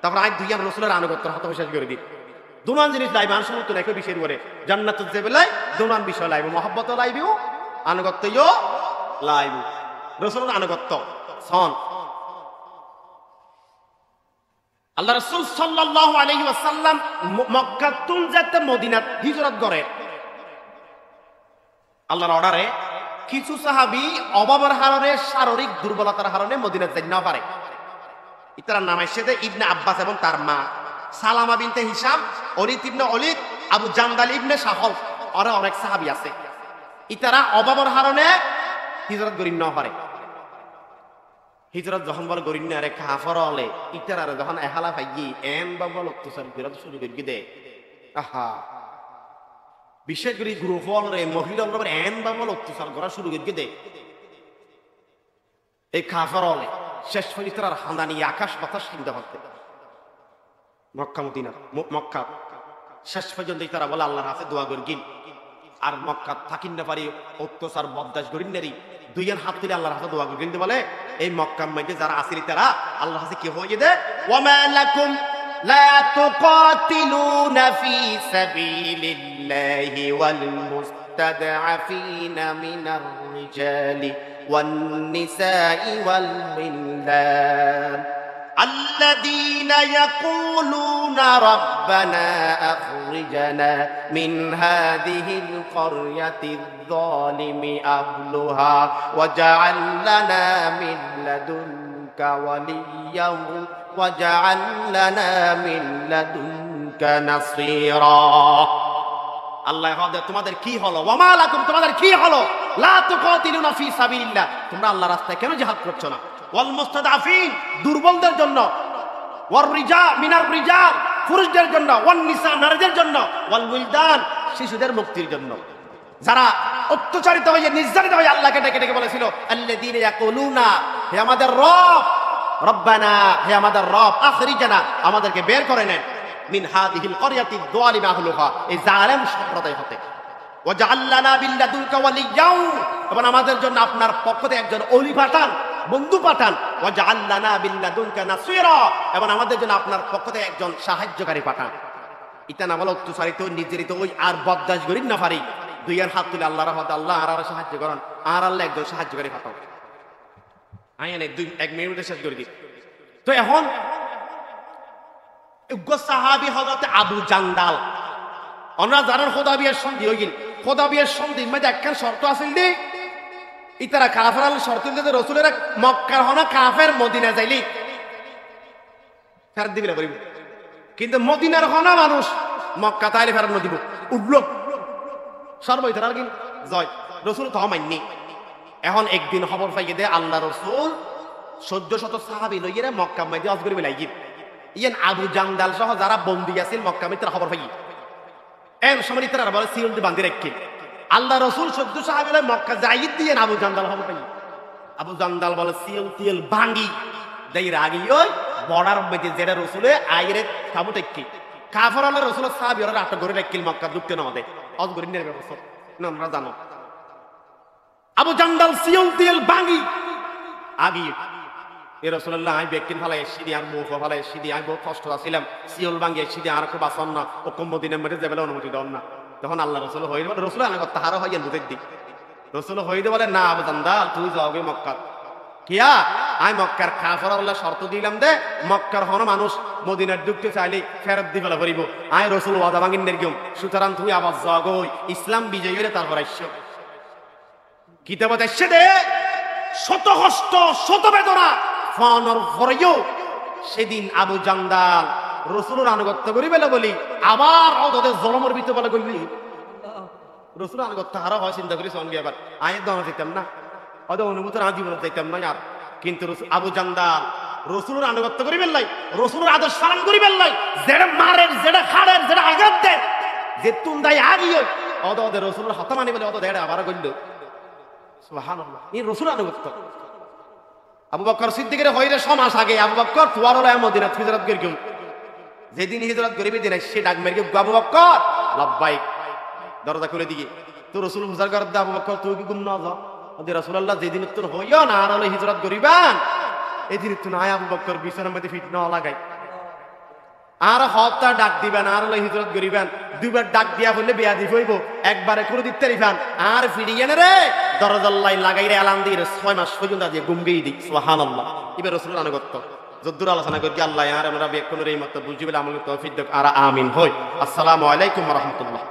তারপর আজ দুইয়ার রসুলের আনুগত্য হত বিশেষ করে দিই দুমান জিনিস লাইবে আনসমত একই বিষয়ের করে জান্নাতুল যে বেলায় দুমান বিষয় লাইবে মোহাব্বত লাইবেও আনুগত্যও লাইব রসুলের আনুগত্য সন আল্লাহ রাসূল সাল্লাল্লাহু আলাইহি ওয়াসাল্লাম মক্কা তুন যেতে মদিনাত হিজরত করে আল্লাহর অর্ডারে কিছু সাহাবী অভাবের কারণে শারীরিক দুর্বলতার কারণে মদিনাত যাইতে না পারে ইতার নাম এসেছে ইবনে আব্বাস এবং তার মা সালামা বিনতে হিশাম ওলিদ ইবনে ওলিদ আবু জান্দাল ইবনে সাহল আর অনেক সাহাবী আছে ইতারা অভাবের কারণে হিজরত করি না পারে হিজরত যখন বল গরিন না রে কাফর হলে ইতারা যখন এহালা পাইগি এম বাবল অত্যাচার বিরত শুরু করে দে আহা বিশেষ করে গ্রুপ রে মহিলার এম বাবল অত্যাচার করা শুরু করে দে এই কাফর হলে শেষ পর্যন্ত তার হাঁদানি আকাশ বাতাস কিনতে পারতে মক্কা মদিনা মক্কা শেষ পর্যন্ত তারা বলে আল্লাহর হাতে দোয়া করি আর মক্কা থাকিন না পারি অত্যাচার বদাস করিন নারী দুইয়ের হাত তুলে আল্লাহর হাতে দোয়া করি কিন্তু বলে এই মক্কার মধ্যে যারা আসিল তারা আল্লাহর হাতে কি হয়ে দে ওয়ামা লাকুম লা তুকাতিলুনা ফি সাবিলিল্লাহি ওয়াল মুস্তাদআফিনা মিনার রিজালি ওয়ান নিসাই ওয়াল বিলদান الذين يقولون ربنا أخرجنا من هذه القرية الظالم أهلها واجعل لنا من لدنك وليا واجعل لنا من لدنك نصيرا আল্লাহ হদে তোমাদের কি হলো ওয়ামা লাকুম তোমাদের কি হলো লা তুকাতিলুনা ফি সাবিলিল্লাহ তোমরা আল্লাহর রাস্তায় কেন জিহাদ করছো না ওয়াল মুস্তাদাফিন দুর্বলদের জন্য ওয়ার রিজাল মিনার রিজাল পুরুষদের জন্য ওয়ান নিসা নারীদের জন্য ওয়াল উইলদান শিশুদের মুক্তির জন্য যারা অত্যাচারিত হয়ে নির্যাতিত হয়ে আল্লাহকে ডেকে ডেকে বলেছিল আল্লাযীনা ইয়াকুলুনা হে আমাদের রব রব্বানা হে আমাদের রব আখরিজানা আমাদেরকে বের করে নেন মিন হাদিহিল ক্বরিয়াতি যালিম আহলুহা এই জালেম সম্প্রদায় হতে ওয়াজআল লানা মিন লাদুনকা ওয়ালিয়্যা এবং আমাদের জন্য আপনার পক্ষ থেকে একজন ওলি পাঠান বন্ধু পাঠান ওয়াজআল লানা মিন লাদুনকা নাসীরা এবং আমাদের জন্য আপনার পক্ষ থেকে একজন সাহায্যকারী পাঠান এটা না বলে অত্যাচারিত নির্যাতিত ওই আর বদদাস করিন না পারি দুইয়ের হাত তুলে আল্লাহর রহমতে আল্লাহ আর সাহায্য করেন আর আল্লাহ একজন সাহায্যকারী পাঠাও আইনে এক মিনিটে শেষ করে দিই তো এখন সাহাবী হযরত আবু জান্দাল আমরা জানেন হুদাইবিয়ার সন্ধি হইল হুদাইবিয়ার সন্ধির মধ্যে একখান শর্ত আছিল দি ইতারা কাফের আল শর্ত দিতে রাসূলের মক্কার হনা কাফের মদিনা যাইলি ফেরত দিবিলা করিব কিন্তু মদিনার হনা মানুষ মক্কা তাইলে ফেরত ন দিব উঠল সর্বই তার কি জয় রাসূল তো মাননি এখন একদিন খবর পাইয়ে দে আল্লাহ রাসূল 1400 সাহাবী লইয়া মক্কা মধ্যে হজ করিবে লাগি ইয়ান আবু জান্দাল সহ যারা বন্দী আছিল মক্কা মিত্র খবর পাই এর সময় তারা বলে সিল দি বান্ধি রাখি আল্লাহ রাসূল 14 সাহাবী লই মক্কা যাইত দিয়ে আবু জান্দাল খবর পাই আবু জান্দাল বলে সিল তিল ভাঙ্গি দেই রাগি ওই বর্ডার মধ্যে যেটা রাসূলে আইরে কাবু টেকি কাফর আল্লাহ রাসূল সাহাবী ওরা আটক করে রাখিল মক্কা ঢুকতে না দে অজ গরি নির ব্যবস্থা না আমরা জানো আবু জান্দাল সিল তিল ভাঙ্গি আগি এ রাসূলুল্লাহ আই বেকিন ফালাই সিদি আর মুখ ফালাই সিদি আমি বহুত কষ্ট আছিলাম সিওল ভাঙ্গি সিদি আর খুব বাসন না ও কম মদিনার মধ্যে যাবে অনুমতি দাও না তখন আল্লাহ রাসূল হইল রাসূল আনা কথা হারা হইয়া দুধের দিক রাসূল হইতে বলে না আবু জান্দাল তুই যাওগে মক্কা কিয়া আই মক্কার কাফর আল্লাহ শর্ত দিলাম দে মক্কার হন মানুষ মদিনার ঢুকতে চাইলে ফেরত দি ফেলা করিব আই রাসূল ওয়াদা ভাঙিন নেরগম সুতরাং তুই আবার যাও ইসলাম বিজয় হইলে তারপর আইসো কিতাবত এসে দে শত কষ্ট শত বেদনা ফানর ফরয়ো সেদিন আবু জান্দাল রাসূলের আনুগত্য করি বলে বলি আবার ওদের জলমের ভিতর বলে কইলি রসুল আনুগত্য হারা হয় চিন্তা করি সঙ্গে আবার আয়ের দমা চাইতাম না হয়তো অনুভূত না জীবন চাইতাম না আর কিন্তু আবু জান্দাল রসুলের আনুগত্য করিবেন লাই, রসুলের আদর্শ পালন করিবেন লাই, যেটা মারের যেটা খাড়ের যেটা আঘাত দেয় যে তুন্দাই আগিয়ে অদ ওদের রসুলের হাত মানি বলে অত দেড় আবার করল সুবহানাল্লাহ। এই রসুল আনুগত্য। আবু বকর সিদ্দিকের হইরে সমাস আগে আবু বকর তুয়ারলা মদিনা হিজরত করিম, যেদিন হিজরত করিবে দিন সে ডাক মেরে আবু বকর লাব্বাইক, দরজা করে দিয়ে তো রসুল হুজার কর দে আবু বকর তুই কি গুম না যাও ওদের রাসূলুল্লাহ যেদিন তোর হইও না আর হলে হিজরত করিবান এদিন তো না আবু বকর বিছানার মধ্যে ফিট না লাগাই আর হপ্তাহ ডাক দিবেন আর হলে হিজরত করিবেন, দুইবার ডাক দিয়া বললে বিয়া দি হইব, একবারে করে দিতে রিফান আর ফিরিয়ে রে দরজাল্লাই লাগাই রে আলাম দিয়ে 6 মাস পর্যন্ত দিয়ে গুমগেই দিক সুবহানাল্লাহ। এবার রাসূলের আনুগত্য যদ্দুর আলোচনা করি আল্লাহ আর আমরা বেকুনের এই মত বুঝিবেন আমাকে তৌফিক দেখ আর আমিন হই। আসসালামু আলাইকুম ওয়া রাহমাতুল্লাহ।